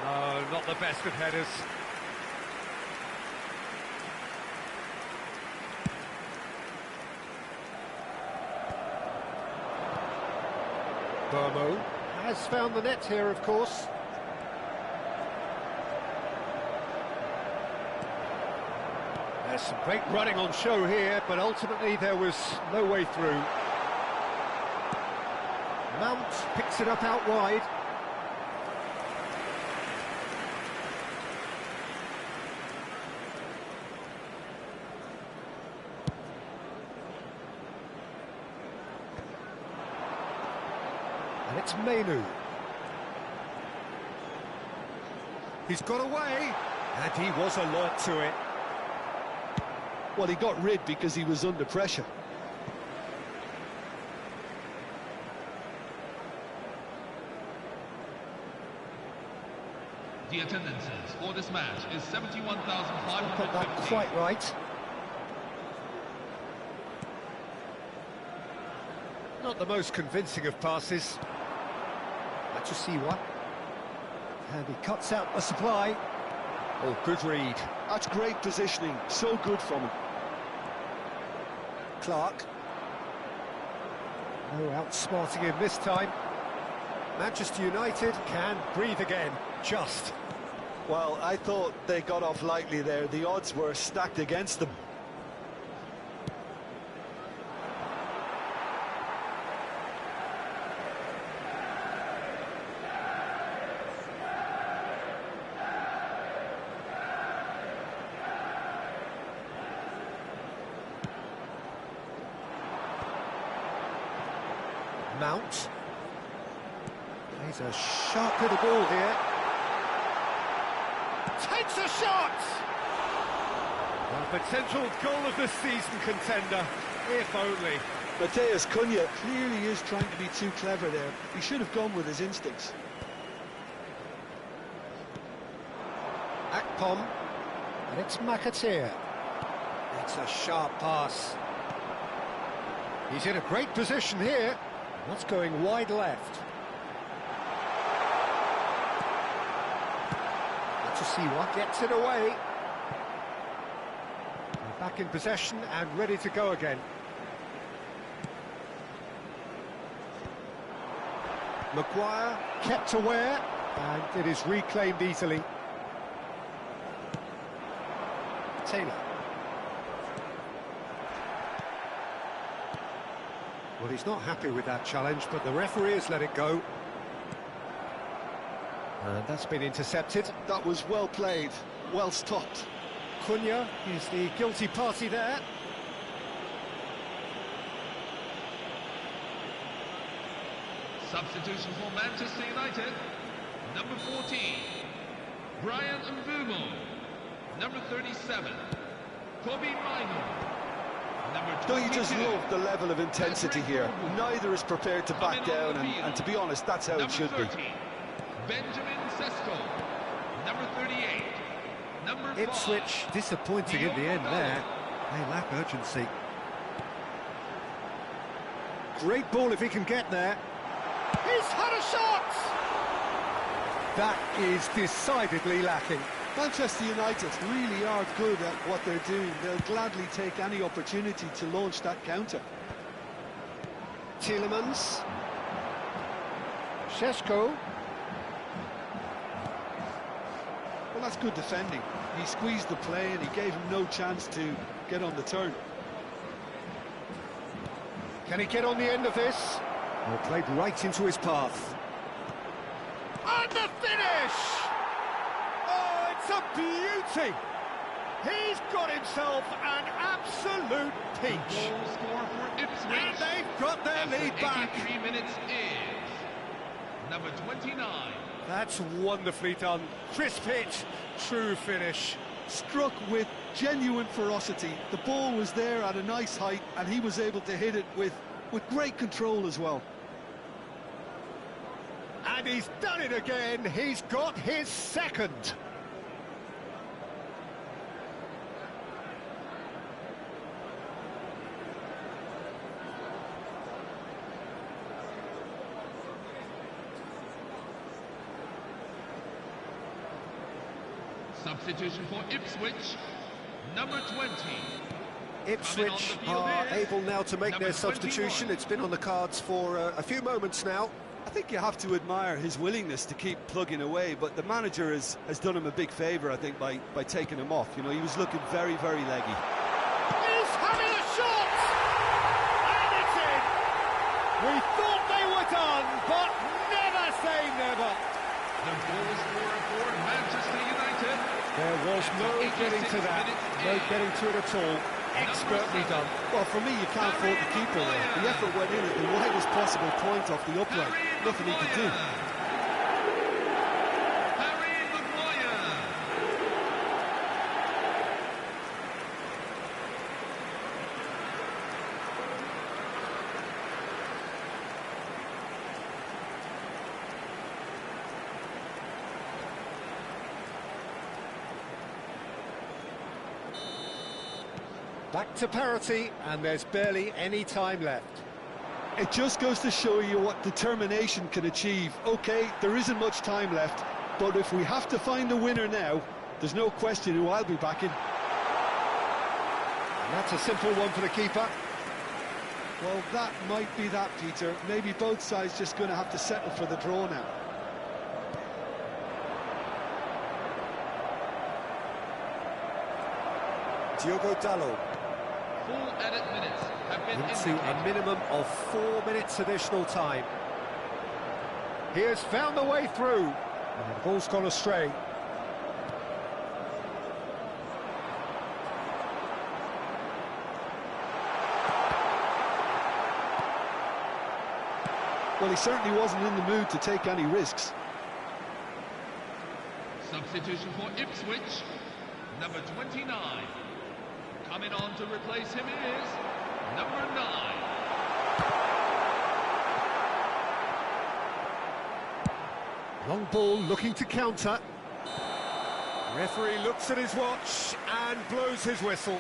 No, not the best of headers. Burmo has found the net here, of course. There's some great running on show here, but ultimately there was no way through. Mount picks it up out wide. And it's Mainu. He's got away, and he was alert to it. Well, he got rid because he was under pressure. The attendances for this match is Got that 71,550. quite right. Not the most convincing of passes. Let's just see what. And he cuts out the supply. Oh, good read. That's great positioning, so good from him. Clark. No outsmarting him this time. Manchester United can breathe again, just. Well, I thought they got off lightly there. The odds were stacked against them. Mount. He's a sharp little ball here. Takes a shot! A potential goal of the season contender, if only. Mateus Cunha clearly is trying to be too clever there. He should have gone with his instincts. Akpom. And it's McAteer. It's a sharp pass. He's in a great position here. That's going wide left. Let's just see what gets it away. They're back in possession and ready to go again. Maguire kept aware, and it is reclaimed easily. Taylor. Well, he's not happy with that challenge, but the referee has let it go. And that's been intercepted. That was well played, well stopped. Cunha is the guilty party there. Substitution for Manchester United. Number 14, Brian Mbumo. Number 37, Kobe Mainu. Number 22, Don't you just love the level of intensity here? Neither is prepared to back down, and to be honest, that's how it should be. Number 30, Benjamin Sesko. Number 38, number 5. Ipswich disappointing in the end there. They lack urgency. Great ball if he can get there. He's had a shot! That is decidedly lacking. Manchester United really are good at what they're doing. They'll gladly take any opportunity to launch that counter. Tielemans. Šeško. Well, that's good defending. He squeezed the play and he gave him no chance to get on the turn. Can he get on the end of this? Well, played right into his path. And the finish! Oh, it's a beauty! He's got himself an absolute peach. Goal score for Ipswich. And they've got their lead back. 83 minutes is number 29. That's wonderfully done. Crisp hit, true finish. Struck with genuine ferocity. The ball was there at a nice height and he was able to hit it with great control as well. And he's done it again. He's got his second. Substitution for Ipswich, number 20. Ipswich are able now to make their substitution. It's been on the cards for a few moments now. I think you have to admire his willingness to keep plugging away, but the manager has done him a big favour, I think, by taking him off. You know, he was looking very, very leggy. He's having a shot! And it's in! We thought they were done, but never say never. The goal scorer for Manchester United. There was no getting to that, no getting to it at all. Expertly done. Well, for me, you can't fault the keeper there. The effort went in at the widest possible point off the upright. Nothing he could do. Back to parity, and there's barely any time left. It just goes to show you what determination can achieve. OK, there isn't much time left, but if we have to find a winner now, there's no question who I'll be backing. And that's a simple one for the keeper. Well, that might be that, Peter. Maybe both sides just going to have to settle for the draw now. Diogo Dalot. Full edit minutes have been Into indicated. a minimum of 4 minutes additional time. He has found the way through. And the ball's gone astray. Well, he certainly wasn't in the mood to take any risks. Substitution for Ipswich, number 29. Coming on to replace him is number 9. Long ball looking to counter. Referee looks at his watch and blows his whistle.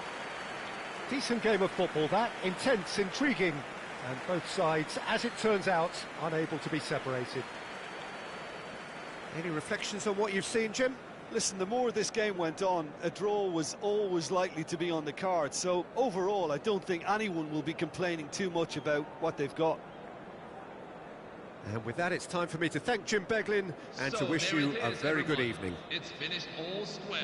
Decent game of football that, intense, intriguing, and both sides, as it turns out, unable to be separated. Any reflections on what you've seen, Jim? Listen, the more this game went on, a draw was always likely to be on the card. So overall, I don't think anyone will be complaining too much about what they've got. And with that, it's time for me to thank Jim Beglin and to wish you a very good evening. It's finished all square.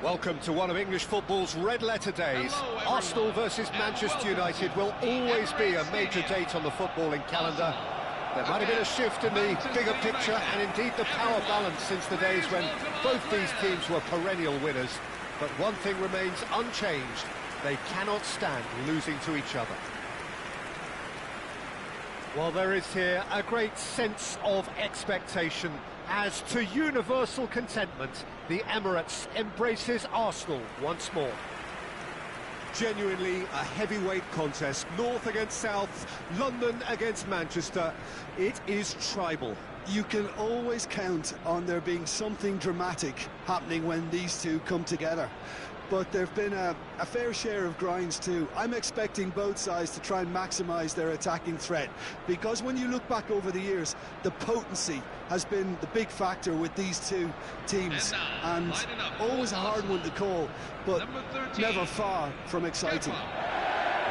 Welcome to one of English football's red-letter days. Hello, Arsenal versus Manchester United will always be a major date on the footballing calendar. There might have been a shift in the bigger picture and indeed the power balance since the days when both these teams were perennial winners. But one thing remains unchanged. They cannot stand losing to each other. Well, there is here a great sense of expectation. As to universal contentment, the Emirates embraces Arsenal once more. Genuinely a heavyweight contest, North against South, London against Manchester. It is tribal. You can always count on there being something dramatic happening when these two come together. But there have been a fair share of grinds too. I'm expecting both sides to try and maximise their attacking threat, because when you look back over the years, the potency has been the big factor with these two teams, and always a hard one to call, but never far from exciting.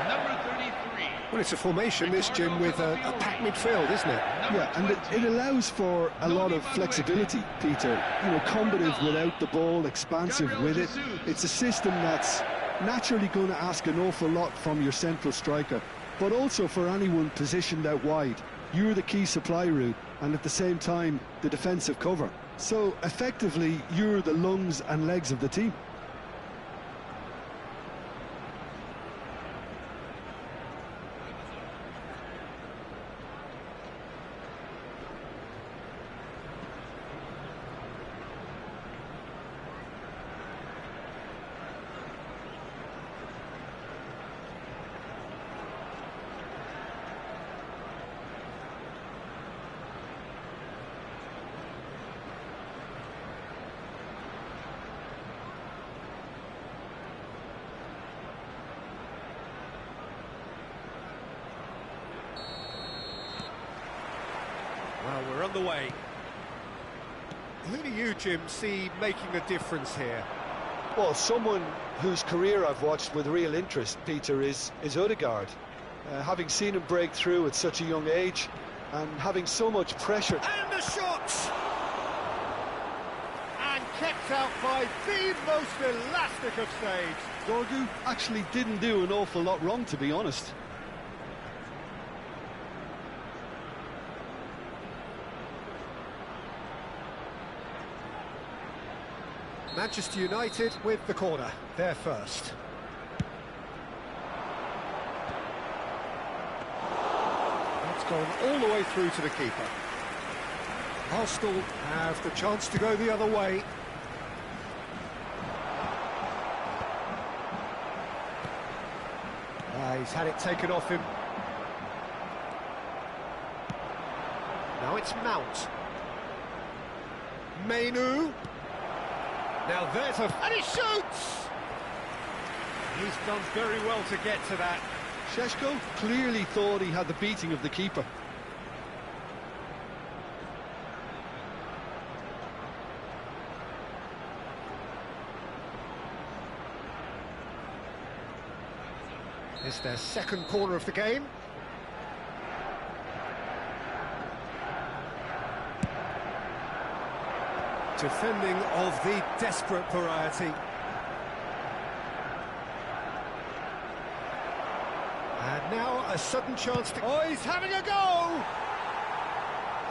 Number 33. Well, it's a formation, this, Jim, with a packed midfield, isn't it? Yeah, and it allows for a lot of flexibility, Peter. You know, combative without the ball, expansive with it. It's a system that's naturally going to ask an awful lot from your central striker, but also for anyone positioned out wide. You're the key supply route, and at the same time, the defensive cover. So, effectively, you're the lungs and legs of the team. Well, we're on the way. Who do you, Jim, see making a difference here? Well, someone whose career I've watched with real interest, Peter, is Odegaard. Having seen him break through at such a young age and having so much pressure. And the shot! And kept out by the most elastic of saves. Dorgu actually didn't do an awful lot wrong, to be honest. Manchester United with the corner, they're first. That's gone all the way through to the keeper. Arsenal have the chance to go the other way. He's had it taken off him. Now it's Mount. Mainu. Now there's and he shoots! He's done very well to get to that. Šeško clearly thought he had the beating of the keeper. It's their second corner of the game. Defending of the desperate variety. And now a sudden chance to... Oh, he's having a go!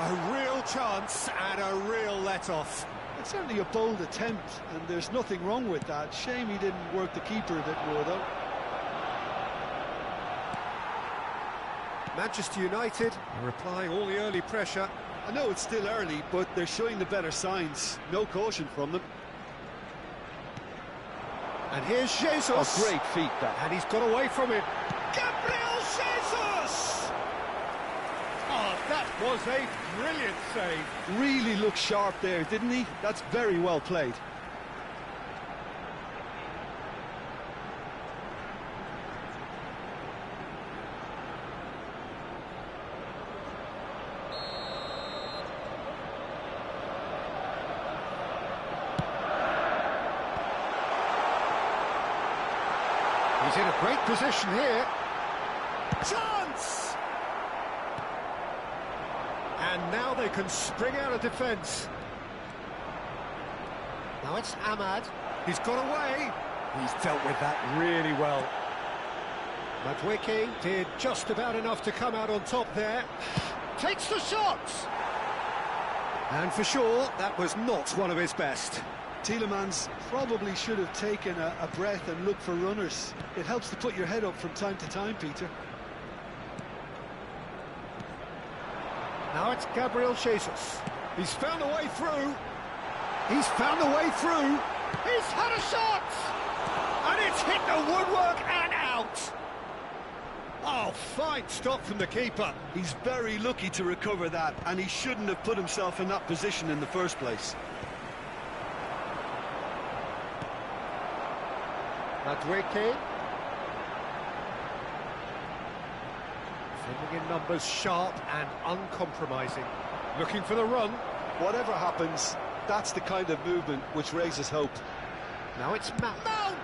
A real chance and a real let-off. It's certainly a bold attempt, and there's nothing wrong with that. Shame he didn't work the keeper a bit more, though. Manchester United are applying all the early pressure. I know it's still early, but they're showing the better signs. No caution from them. And here's Jesus. A great feat, that. And he's got away from it. Gabriel Jesus! Oh, that was a brilliant save. Really looked sharp there, didn't he? That's very well played. He's in a great position here. Chance! And now they can spring out of defence. Now it's Ahmad. He's got away. He's dealt with that really well. Madueke did just about enough to come out on top there. Takes the shot! And for sure, that was not one of his best. Tielemans probably should have taken a breath and looked for runners. It helps to put your head up from time to time, Peter. Now it's Gabriel Jesus. He's found a way through. He's found a way through. He's had a shot! And it's hit the woodwork and out. Oh, fine stop from the keeper. He's very lucky to recover that, and he shouldn't have put himself in that position in the first place. Madueke. Filling in numbers, sharp and uncompromising. Looking for the run. Whatever happens, that's the kind of movement which raises hope. Now it's Mount.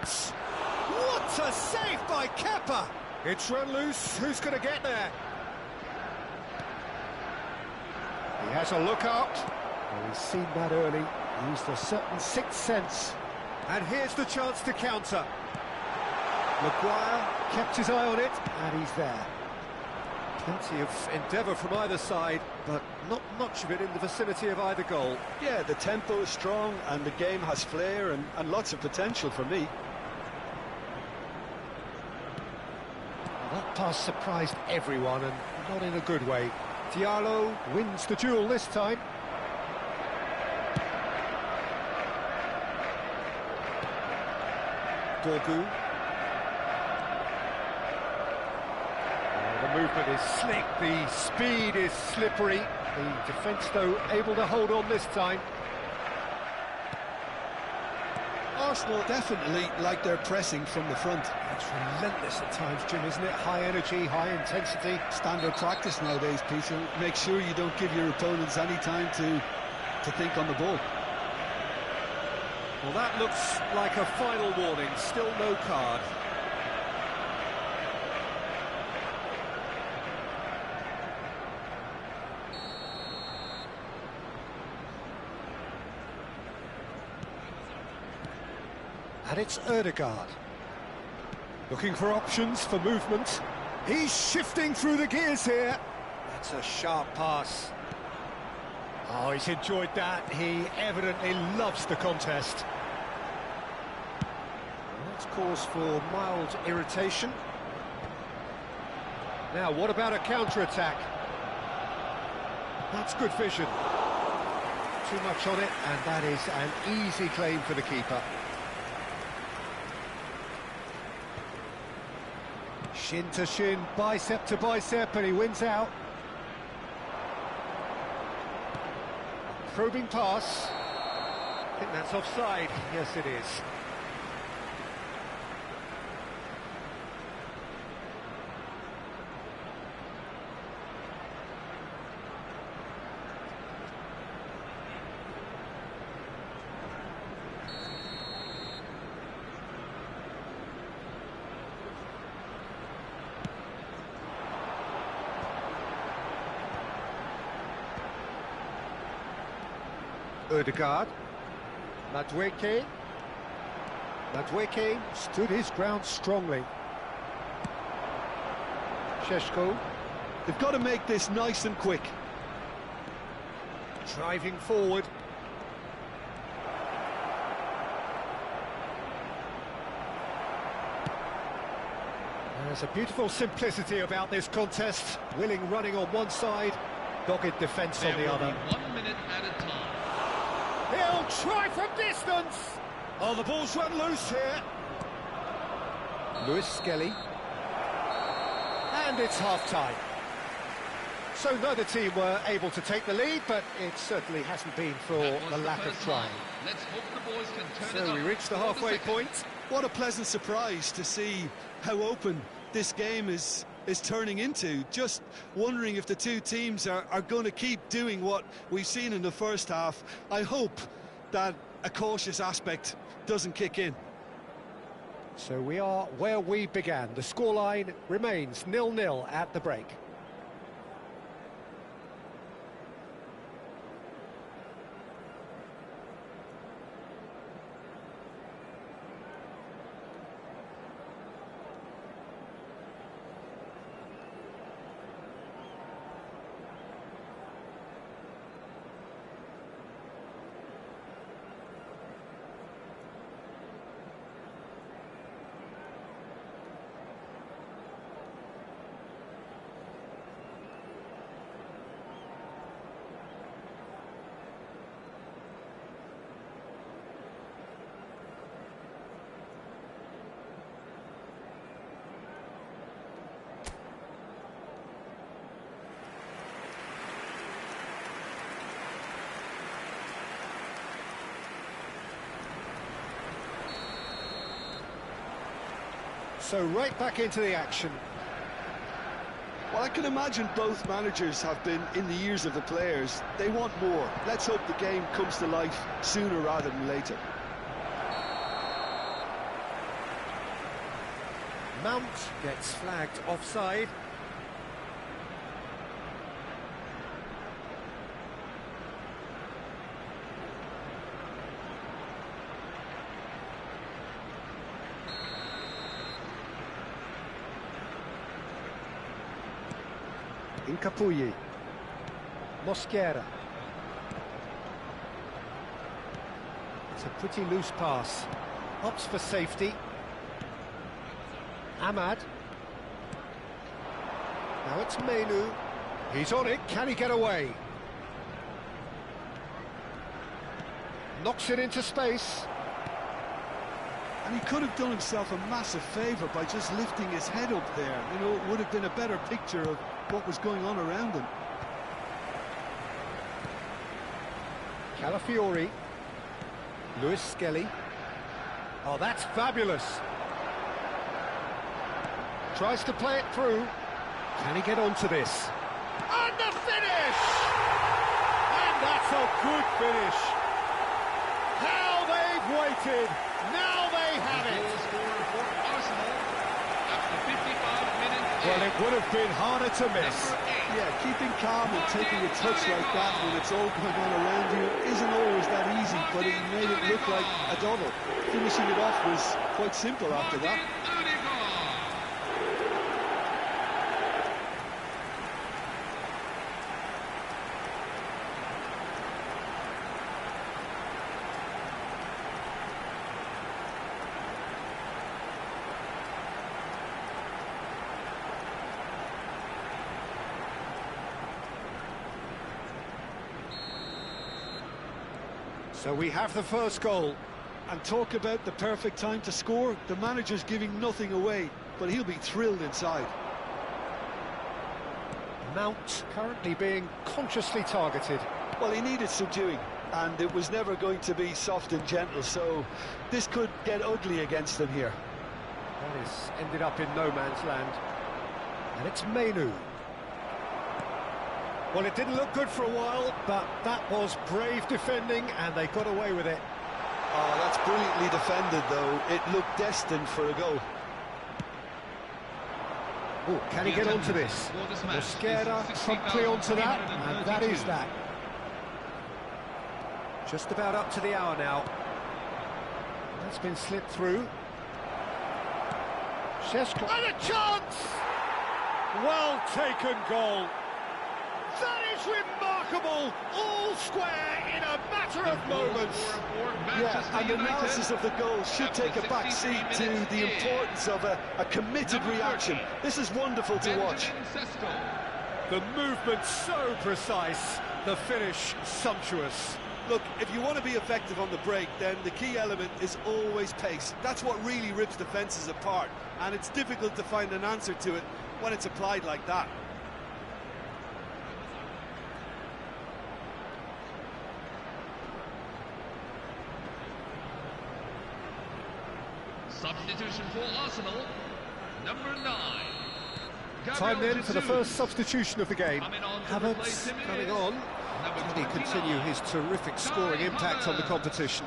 What a save by Kepa! It's run loose. Who's going to get there? He has a look out. Oh, he's seen that early. Used a certain sixth sense. And here's the chance to counter. Maguire kept his eye on it, and he's there. Plenty of endeavour from either side, but not much of it in the vicinity of either goal. Yeah, the tempo is strong, and the game has flair and lots of potential for me. That pass surprised everyone, and not in a good way. Diallo wins the duel this time. Dorgu. The movement is slick, the speed is slippery. The defence, though, able to hold on this time. Arsenal definitely like their pressing from the front. It's relentless at times, Jim, isn't it? High energy, high intensity. Standard practice nowadays, Peter. Make sure you don't give your opponents any time to think on the ball. Well, that looks like a final warning. Still no card. And it's Ødegaard. Looking for options for movement. He's shifting through the gears here. That's a sharp pass. Oh, he's enjoyed that. He evidently loves the contest. That's cause for mild irritation. Now, what about a counter-attack? That's good vision. Too much on it, and that is an easy claim for the keeper. Shin to shin, bicep to bicep, and he wins out. Probing pass. I think that's offside. Yes, it is. Ødegaard. Madueke. Madueke stood his ground strongly. Šeško. They've got to make this nice and quick. Driving forward. There's a beautiful simplicity about this contest. Willing running on one side, dogged defence on the other. 1 minute at a time. He'll try from distance! Oh, the ball's run loose here. Lewis Skelly. And it's half-time. So neither team were able to take the lead, but it certainly hasn't been for the lack of trying. Let's hope the boys can turn it So up we reach the for halfway second. point. What a pleasant surprise to see how open this game is turning into. Just wondering if the two teams are going to keep doing what we've seen in the first half. I hope that a cautious aspect doesn't kick in. So we are where we began. The scoreline remains 0-0 at the break. So right back into the action. Well, I can imagine both managers have been in the ears of the players. They want more. Let's hope the game comes to life sooner rather than later. Mount gets flagged offside. Incapuyi. Mosquera. It's a pretty loose pass. Opts for safety. Ahmad. Now it's Menu. He's on it. Can he get away? Knocks it into space. And he could have done himself a massive favour by just lifting his head up there. You know, it would have been a better picture of what was going on around him. Calafiori. Lewis Skelly. Oh, that's fabulous. Tries to play it through. Can he get onto this? And the finish! And that's a good finish. How they've waited. Now they have it. Well, it would have been harder to miss. Yeah, keeping calm and taking a touch like that when it's all going on around you isn't always that easy, but it made it look like a double. Finishing it off was quite simple after that. So we have the first goal. And talk about the perfect time to score. The manager's giving nothing away, but he'll be thrilled inside. Mount currently being consciously targeted. Well, he needed subduing, and it was never going to be soft and gentle, so this could get ugly against them here. That is ended up in no man's land. And it's Menu. Well, it didn't look good for a while, but that was brave defending, and they got away with it. Oh, that's brilliantly defended, though. It looked destined for a goal. Oh, can he get onto this? Mosquera promptly onto that, and that is that. Just about up to the hour now. That's been slipped through. Shesko. And a chance! Well taken goal. That is remarkable! All square in a matter of moments. Yeah, and analysis of the goal should take a back seat to the importance of a committed reaction. This is wonderful to watch. The movement so precise, the finish sumptuous. Look, if you want to be effective on the break, then the key element is always pace. That's what really rips defences apart, and it's difficult to find an answer to it when it's applied like that. Substitution for Arsenal, number 9. Time then for the first substitution of the game. Havertz coming on. Can he continue his terrific scoring impact on the competition?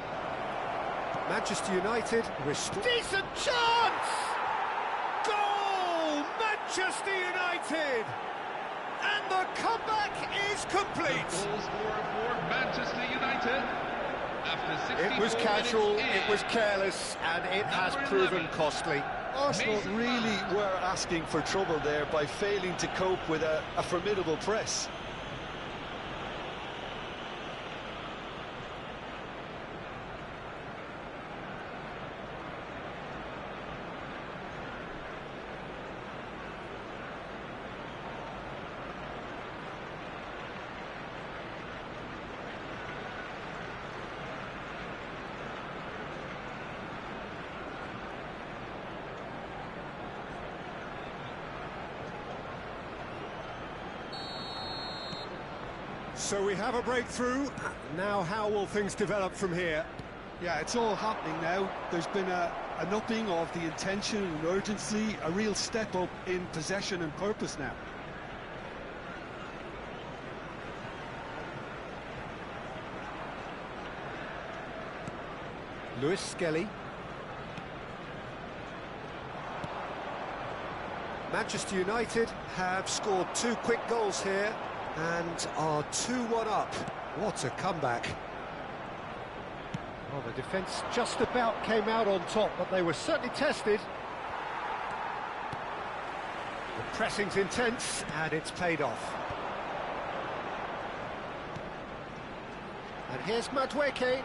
Manchester United, decent chance! Goal! Manchester United! And the comeback is complete! Goal scorer for Manchester United. It was casual, it was careless, and it has proven costly. Arsenal really were asking for trouble there by failing to cope with a formidable press. So we have a breakthrough. Now how will things develop from here? Yeah, it's all happening now. There's been a an upping of the intention and urgency, a real step up in possession and purpose now. Lewis Skelly. Manchester United have scored 2 quick goals here and are 2-1 up. What a comeback. Well, the defence just about came out on top, but they were certainly tested. The pressing's intense, and it's paid off. And here's Madueke.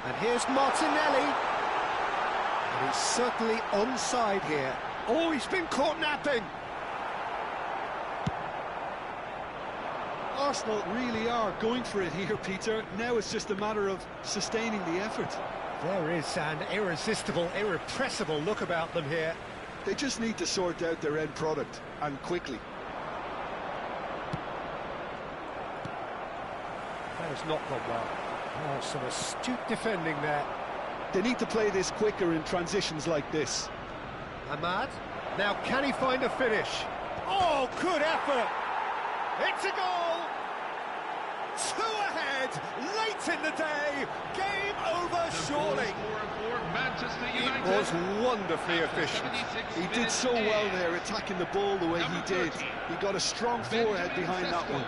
And here's Martinelli. And he's certainly onside here. Oh, he's been caught napping. Arsenal really are going for it here, Peter. Now it's just a matter of sustaining the effort. There is an irresistible, irrepressible look about them here. They just need to sort out their end product, and quickly. That has not gone well. Oh, some astute defending there. They need to play this quicker in transitions like this. Ahmad. Now, can he find a finish? Oh, good effort! It's a goal! 2 ahead, late in the day, game over surely. It was wonderfully efficient. He did so well there, attacking the ball the way he did. He got a strong forehead behind that one.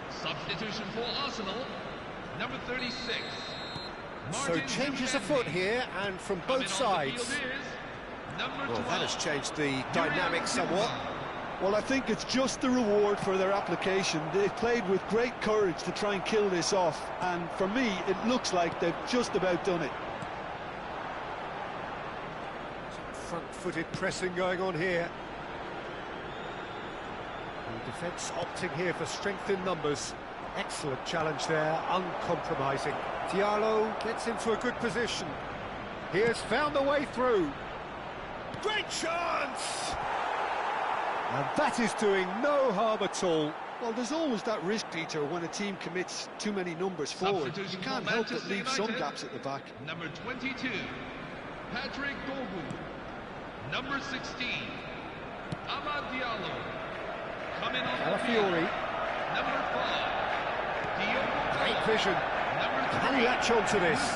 Substitution for Arsenal, number 36. So changes afoot here, and from both sides. Well, that has changed the dynamic somewhat. Well, I think it's just the reward for their application. They've played with great courage to try and kill this off, and for me, it looks like they've just about done it. Front-footed pressing going on here. The defence opting here for strength in numbers. Excellent challenge there, uncompromising. Diallo gets into a good position. He has found a way through. Great chance! And that is doing no harm at all. Well, there's always that risk, Peter, when a team commits too many numbers forward. You can't help but leave some gaps at the back. Number 22, Patrick Dorgu. Number 16, Amad Diallo. Coming on Calafiori. Number 5, Diogo. Great vision. Can he latch on to this?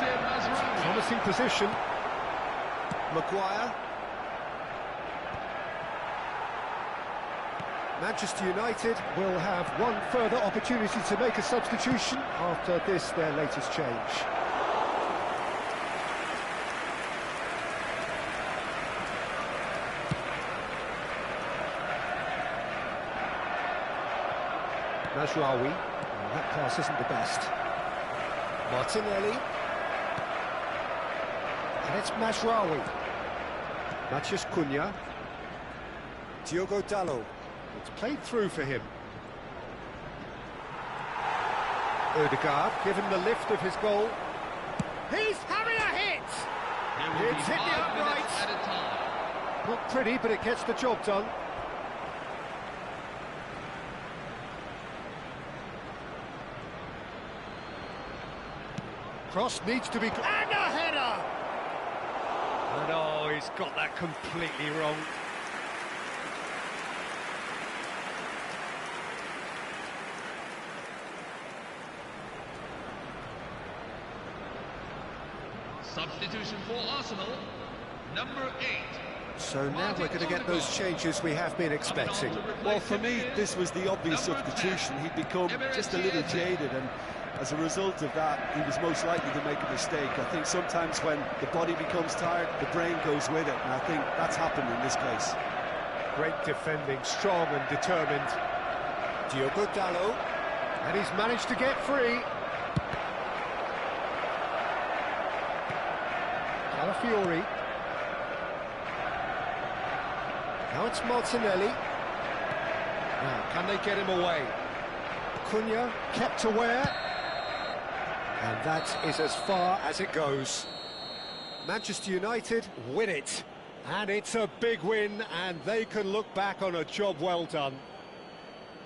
Promising position. Maguire. Manchester United will have one further opportunity to make a substitution after this, their latest change. Mazraoui. Well, that pass isn't the best. Martinelli. And it's Mazraoui. Matheus Cunha. Diogo Dalot. It's played through for him. Odegaard, given the lift of his goal. He's having a hit! It's hit the uprights. Not pretty, but it gets the job done. Cross needs to be... And a header! And oh, he's got that completely wrong. Substitution for Arsenal, number 8. So now we're going to get those changes we have been expecting. Well, for me, this was the obvious substitution. He'd become just a little jaded, and as a result of that, he was most likely to make a mistake. I think sometimes when the body becomes tired, the brain goes with it, and I think that's happened in this case. Great defending, strong and determined. Diogo Dalot, and he's managed to get free. Calafiori. Now it's Martinelli. Now, can they get him away? Cunha kept aware. And that is as far as it goes. Manchester United win it. And it's a big win, and they can look back on a job well done.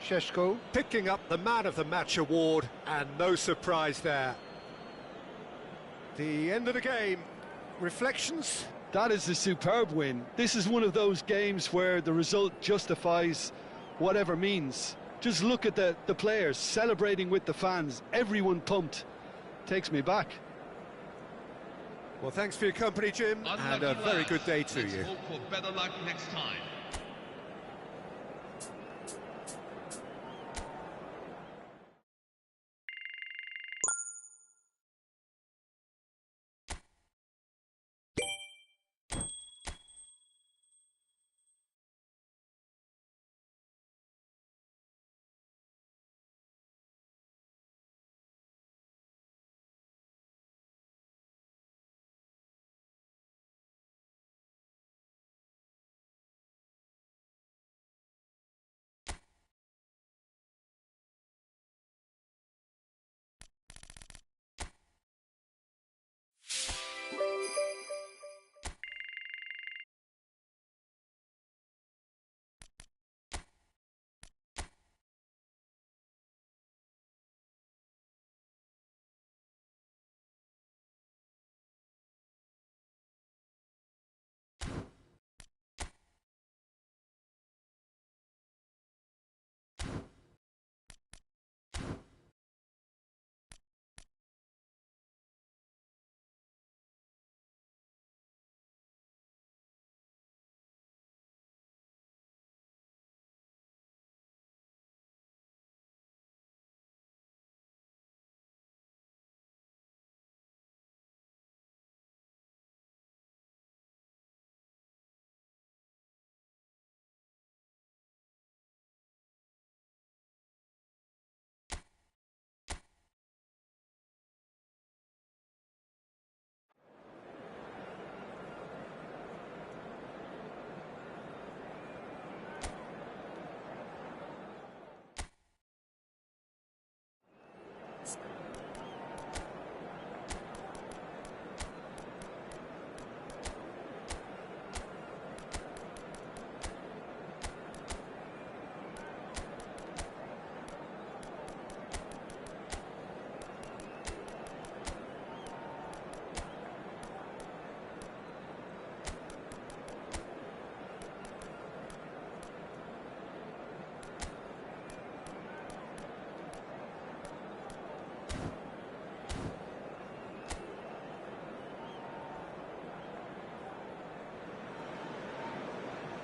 Šeško picking up the Man of the Match award, and no surprise there. The end of the game. Reflections? That is a superb win. This is one of those games where the result justifies whatever means. Just look at the players celebrating with the fans, everyone pumped. Takes me back. Well, thanks for your company, Jim, and a very good day to you. Let's hope for better luck next time.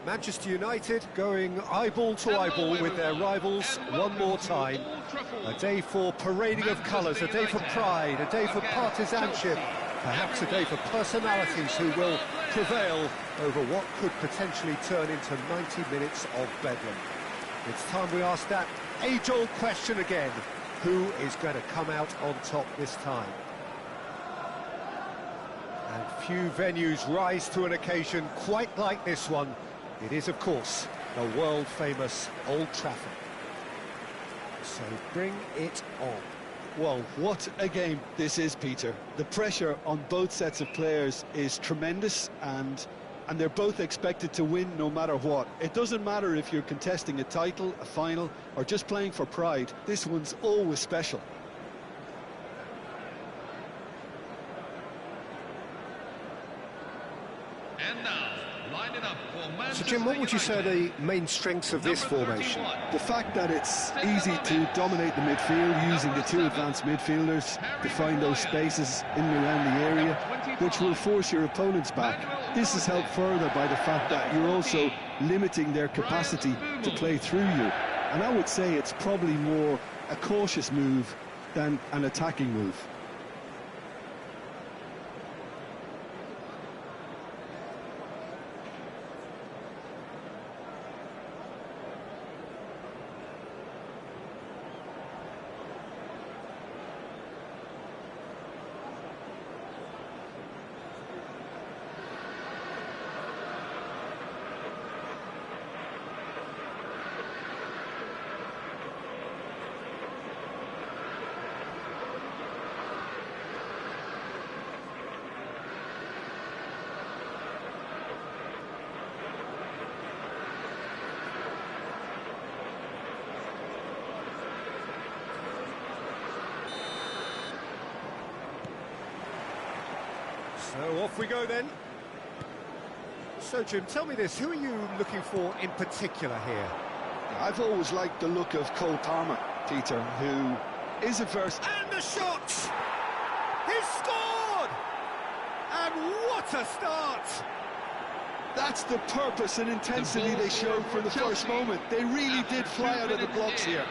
Manchester United going eyeball to eyeball with their rivals one more time. A day for parading of colours, a day for pride, a day for partisanship, perhaps a day for personalities who will prevail over what could potentially turn into 90 minutes of bedlam. It's time we ask that age-old question again: who is going to come out on top this time? And few venues rise to an occasion quite like this one. It is, of course, the world-famous Old Trafford. So bring it on. Well, what a game this is, Peter. The pressure on both sets of players is tremendous, and they're both expected to win no matter what. It doesn't matter if you're contesting a title, a final, or just playing for pride. This one's always special. And now, line it up for Manchester So, Jim, what would you say are the main strengths of this formation? The fact that it's easy to dominate the midfield using the two advanced midfielders to find those spaces in and around the area, which will force your opponents back. This is helped further by the fact that you're also limiting their capacity to play through you. And I would say it's probably more a cautious move than an attacking move. So off we go then. So Jim, tell me this, who are you looking for in particular here? I've always liked the look of Cole Palmer, Peter, who is a first... And the shot! He's scored! And what a start! That's the purpose and intensity they showed from the first moment. They really did fly out of the blocks here.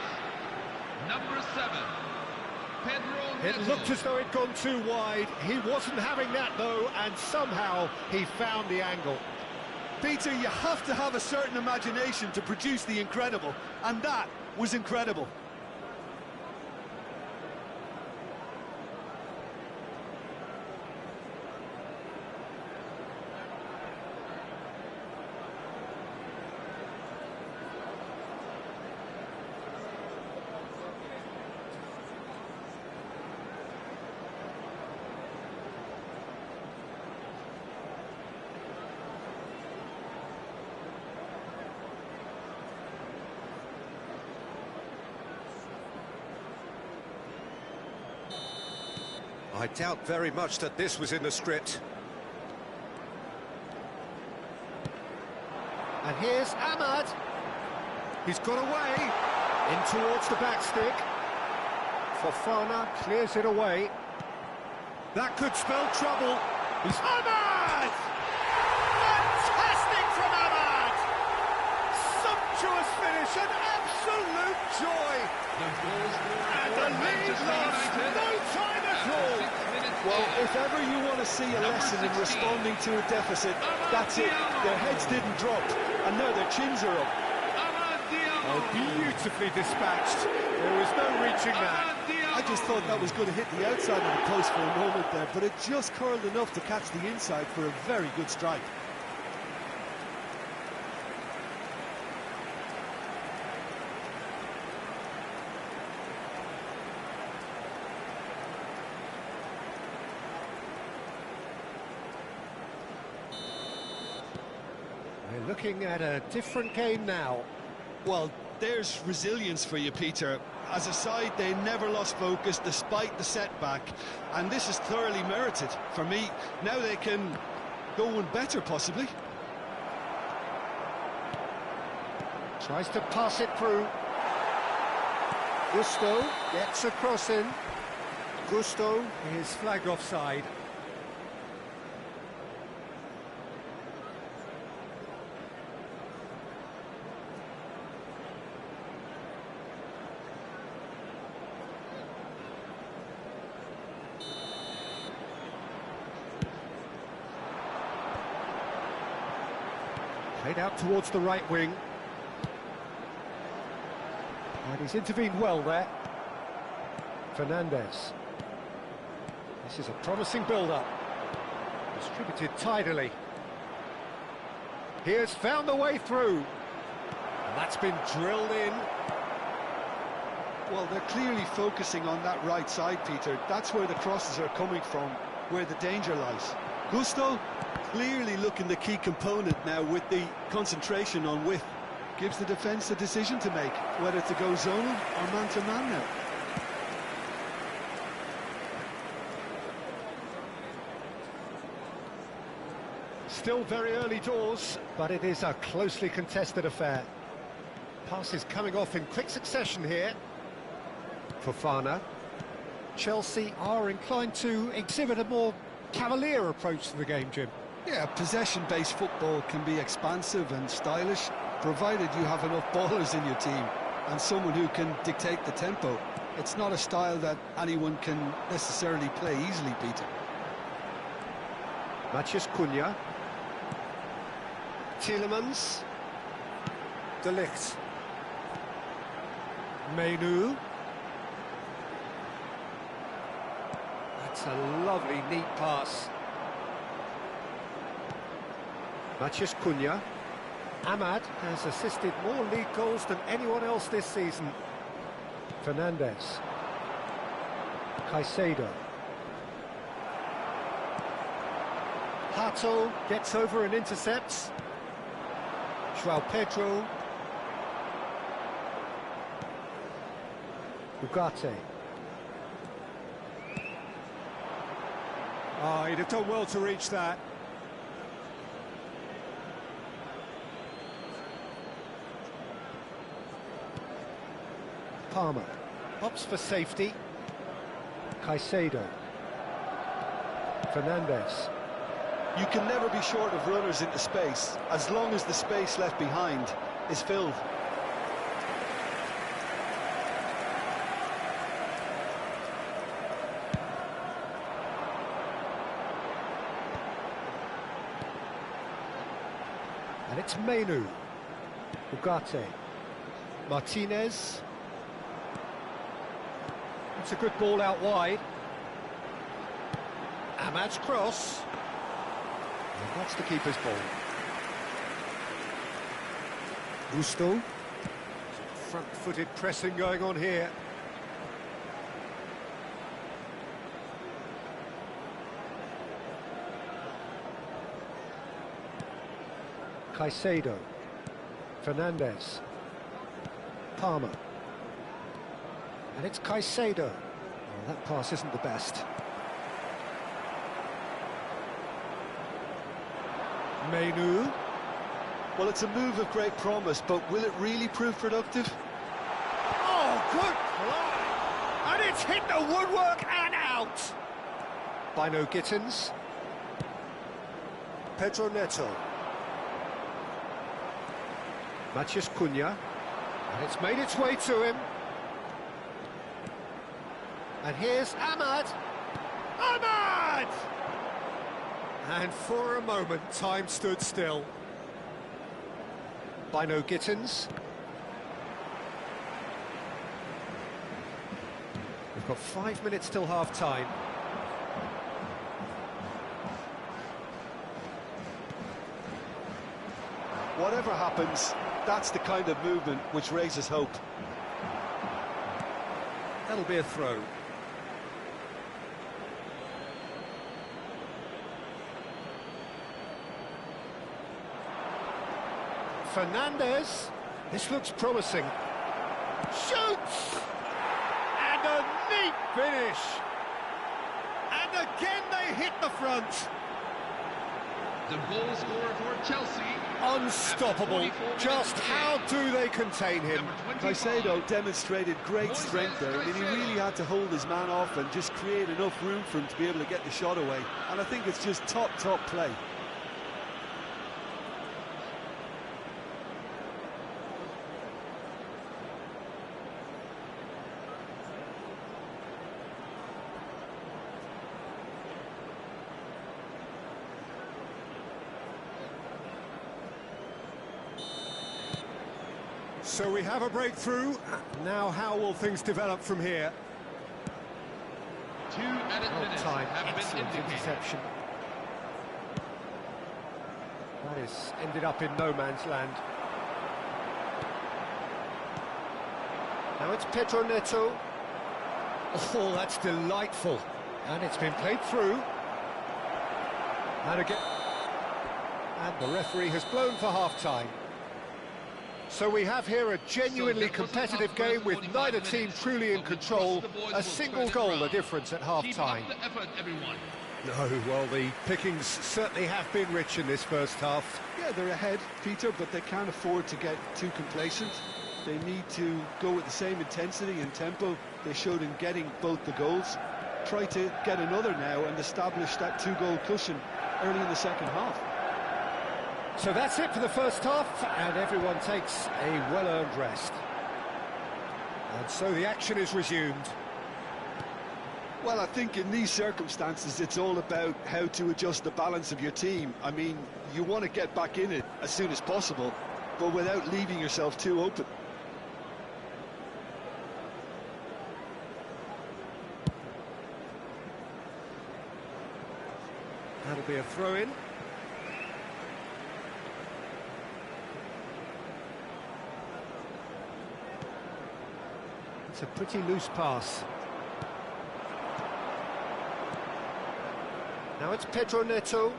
Number 7, Pedro It Neto. looked as though it'd gone too wide. He wasn't having that though, and somehow he found the angle. Peter, you have to have a certain imagination to produce the incredible, and that was incredible. I doubt very much that this was in the script. And here's Ahmad. He's got away. In towards the back stick. Fofana clears it away. That could spell trouble. He's Ahmad! Fantastic from Ahmad! Sumptuous finish, an absolute joy! And the lead lost, no time at all! Well, if ever you want to see a lesson in responding to a deficit, that's it. Their heads didn't drop, and now their chins are up. Oh, beautifully dispatched. There was no reaching that. I just thought that was going to hit the outside of the post for a moment there, but it just curled enough to catch the inside for a very good strike. We're looking at a different game now. Well, there's resilience for you, Peter. As a side, they never lost focus despite the setback, and this is thoroughly merited. For me, now they can go one better, possibly. Tries to pass it through. Gusto gets a cross in. Gusto is flagged offside. Played out towards the right wing. And he's intervened well there. Fernandez. This is a promising build-up. Distributed tidily. He has found the way through. And that's been drilled in. Well, they're clearly focusing on that right side, Peter. That's where the crosses are coming from, where the danger lies. Gusto clearly looking the key component now with the concentration on width. Gives the defence a decision to make, whether to go zonal or man-to-man now. Still very early doors, but it is a closely contested affair. Passes coming off in quick succession here. Fofana. Chelsea are inclined to exhibit a more cavalier approach to the game, Jim. Yeah, possession-based football can be expansive and stylish, provided you have enough ballers in your team and someone who can dictate the tempo. It's not a style that anyone can necessarily play easily, Peter. Matheus Cunha. Tielemans. De Ligt. Menu. That's a lovely, neat pass. Matheus Cunha. Ahmad has assisted more league goals than anyone else this season. Fernandez. Caicedo. Hato gets over and intercepts. João Pedro. Ugarte. Oh, he'd have done well to reach that. Palmer opts for safety. Caicedo. Fernandez. You can never be short of runners into space, as long as the space left behind is filled. And it's Menu. Ugarte. Martinez. It's a good ball out wide. Ahmad's cross. And that's the keeper's ball. Gusto. Front-footed pressing going on here. Caicedo. Fernandez. Palmer. And it's Caicedo. Well, that pass isn't the best. Menu. Well, it's a move of great promise, but will it really prove productive? Oh, good play! And it's hit the woodwork and out! Bino Gittins. Pedro Neto. Matheus Cunha. And it's made its way to him. And here's Ahmad. Ahmad! And for a moment, time stood still. Bino Gittins. We've got 5 minutes till half-time. Whatever happens, that's the kind of movement which raises hope. That'll be a throw. Fernandez. This looks promising. Shoots! And a neat finish. And again they hit the front. The goal scorer for Chelsea. Unstoppable. Just how do they contain him? Caicedo demonstrated great strength there. I mean, he really had to hold his man off and just create enough room for him to be able to get the shot away. And I think it's just top play. So we have a breakthrough. Now how will things develop from here? 2 added minutes Time, have been excellent indicated. interception. That has ended up in no man's land. Now it's Pedro Neto. Oh, that's delightful. And it's been played through. And again. And the referee has blown for half-time. So we have here a genuinely competitive game with neither team truly in control. A single goal the difference at half-time. Keep up the effort, everyone. No, well, the pickings certainly have been rich in this first half. Yeah, they're ahead, Peter, but they can't afford to get too complacent. They need to go with the same intensity and tempo they showed in getting both the goals. Try to get another now and establish that 2-goal cushion early in the second half. So that's it for the first half, and everyone takes a well-earned rest. And so the action is resumed. Well, I think in these circumstances, it's all about how to adjust the balance of your team. I mean, you want to get back in it as soon as possible, but without leaving yourself too open. That'll be a throw-in. It's a pretty loose pass. Now it's Pedro Neto.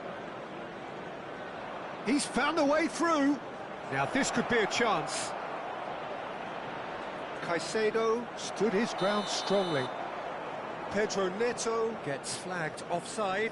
He's found a way through. Now this could be a chance. Caicedo stood his ground strongly. Pedro Neto gets flagged offside.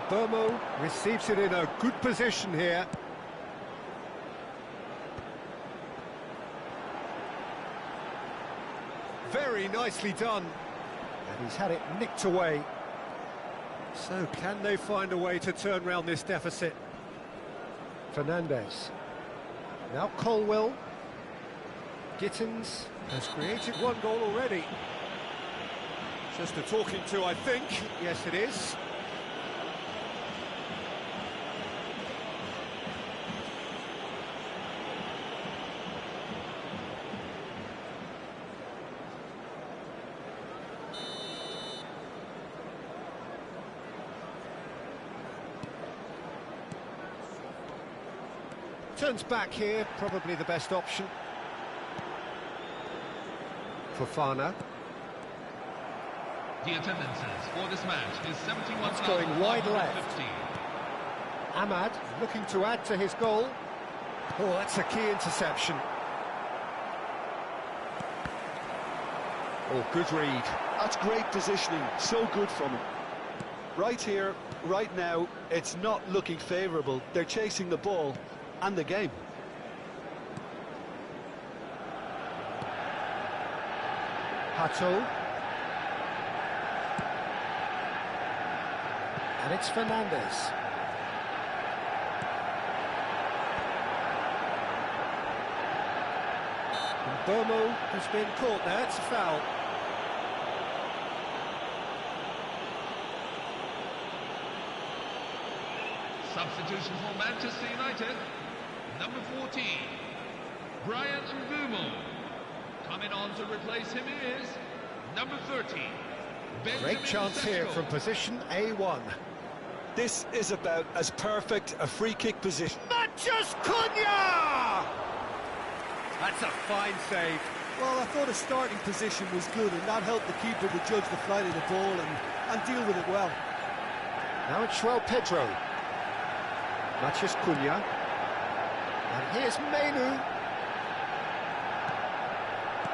Burmo receives it in a good position here. Very nicely done. And he's had it nicked away. So can they find a way to turn round this deficit? Fernandez. Now Colwell. Gittins has created one goal already. Just a talking to, I think. Yes, it is. Turns back here, probably the best option. Fofana. The attendances for this match is 71. It's going wide left. Ahmad looking to add to his goal. Oh, that's a key interception. Oh, good read. That's great positioning, so good from him. Right here, right now, it's not looking favourable. They're chasing the ball and the game. Hato. And it's Fernandez. And Burmo has been caught there, it's a foul. Substitution for Manchester United. Number 14, Brian Mbumo. Coming on to replace him is number 13, Benjamin Great chance Sesko. here from position A1. This is about as perfect a free kick position. Mathias Cunha! That's a fine save. Well, I thought his starting position was good, and that helped the keeper to judge the flight of the ball and deal with it well. Now it's João Pedro. Mathias Cunha. And here's Menu.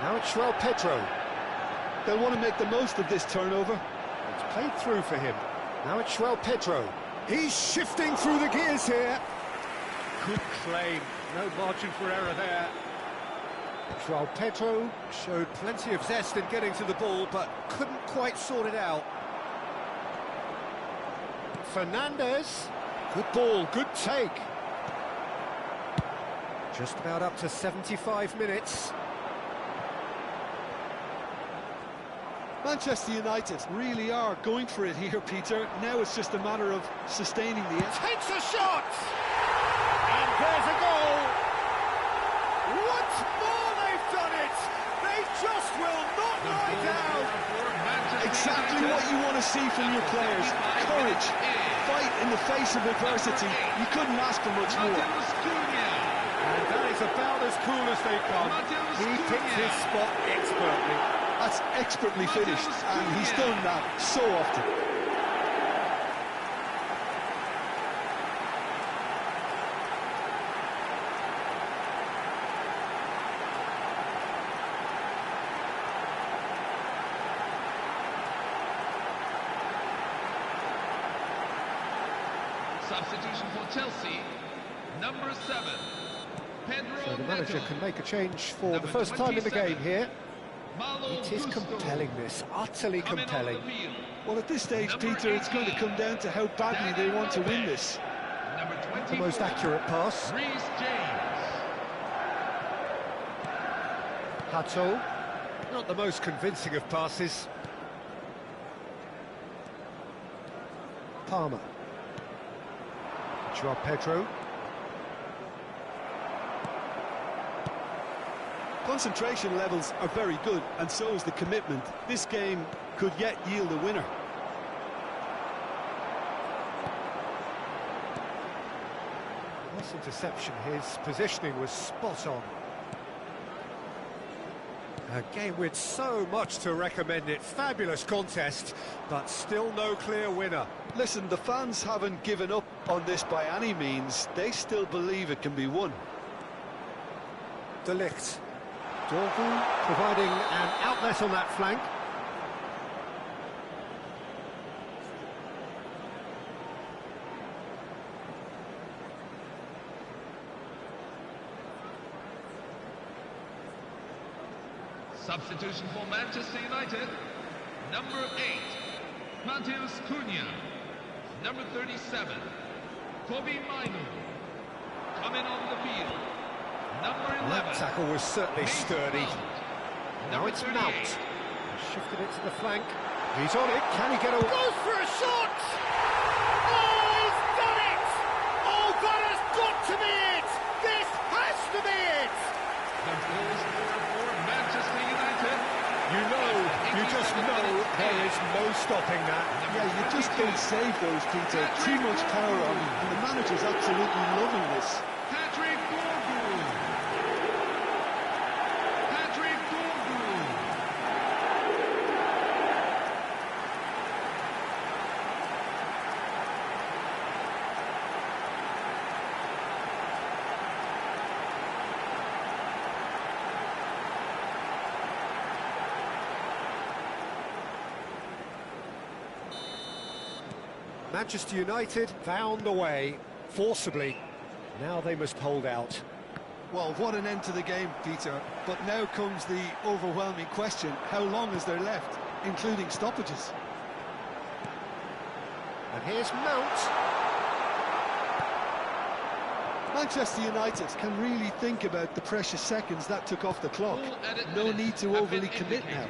Now it's João Pedro. They'll want to make the most of this turnover. It's played through for him. Now it's João Pedro. He's shifting through the gears here. Good claim. No margin for error there. João Pedro showed plenty of zest in getting to the ball, but couldn't quite sort it out. Fernandez. Good ball, good take. Just about up to 75 minutes. Manchester United really are going for it here, Peter. Now it's just a matter of sustaining the edge. Takes a shot! And there's a goal! Once more they've done it! They just will not lie down! Exactly what you want to see from your players. Courage, fight in the face of adversity. You couldn't ask for much more. And that is about as cool as they come. He picked his spot expertly. That's expertly finished, and he's done that so often. Substitution for Chelsea, number 7, Pedro So the manager Neto. can make a change for Number the first time in the 27, game here. Malo It is Gusto. compelling, this, utterly Coming on compelling. the field, Well, at this stage, Number Peter, it's going to 18, come down to how badly they want to win this. number 24, The most accurate pass. Reece James. Hato. Not the most convincing of passes. Palmer. João Pedro. Concentration levels are very good, and so is the commitment. This game could yet yield a winner. Nice interception. His positioning was spot on. A game with so much to recommend it. Fabulous contest, but still no clear winner. Listen, the fans haven't given up on this by any means. They still believe it can be won. De Ligt. Dorgu providing an outlet on that flank. Substitution for Manchester United. Number 8, Matheus Cunha. Number 37, Kobe Mainu. Coming on the field. Number 11. That tackle was certainly sturdy. Now it's Mount. Shifted it to the flank. He's on it. Can he get away? Goes for a shot! Oh, he's done it! Oh, that has got to be it! This has to be it! The goal scorer for Manchester United. You just know there is no stopping that. Yeah, you just don't save those, Peter. Too much power on them, and the manager's absolutely loving this. Patrick Dorgu. Patrick Dorgu. Manchester United found a way, forcibly. Now they must hold out. Well, what an end to the game, Peter. But now comes the overwhelming question: how long is there left, including stoppages? And here's Mount. Manchester United can really think about the precious seconds that took off the clock. No need to overly commit now.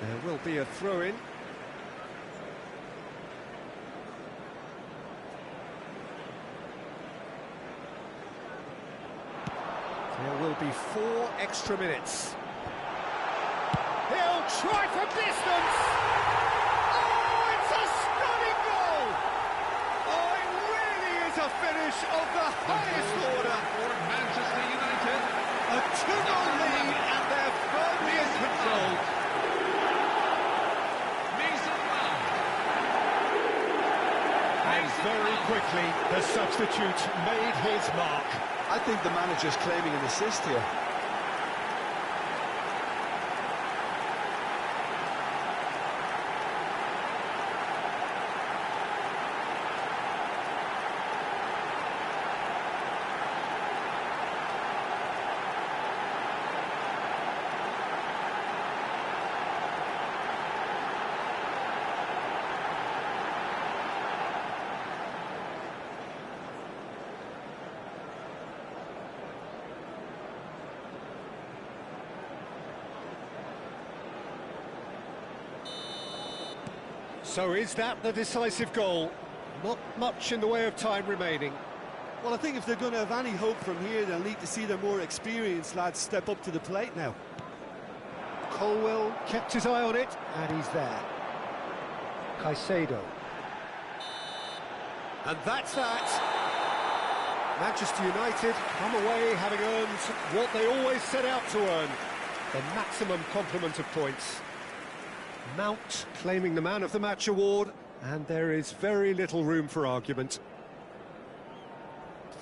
There will be a throw-in. There will be 4 extra minutes. He'll try for distance! Oh, it's a stunning goal! Oh, it really is a finish of the highest order. For Manchester United. A 2-0 lead, and they're firmly in control. Mason Mount. And very quickly, the substitute made his mark. I think the manager's claiming an assist here. So is that the decisive goal? Not much in the way of time remaining. Well, I think if they're going to have any hope from here, they'll need to see their more experienced lads step up to the plate now. Colwell kept his eye on it, and he's there. Caicedo. And that's that. Manchester United come away having earned what they always set out to earn, the maximum complement of points. Mount claiming the Man of the Match award, and there is very little room for argument.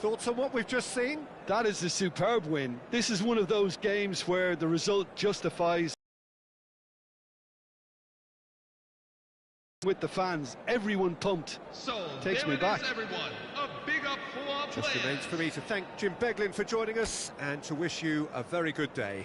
Thoughts on what we've just seen? That is a superb win. This is one of those games where the result justifies with the fans. Everyone pumped. So Takes there me it back. is, everyone. A big up for our Just players. remains for me to thank Jim Beglin for joining us and to wish you a very good day.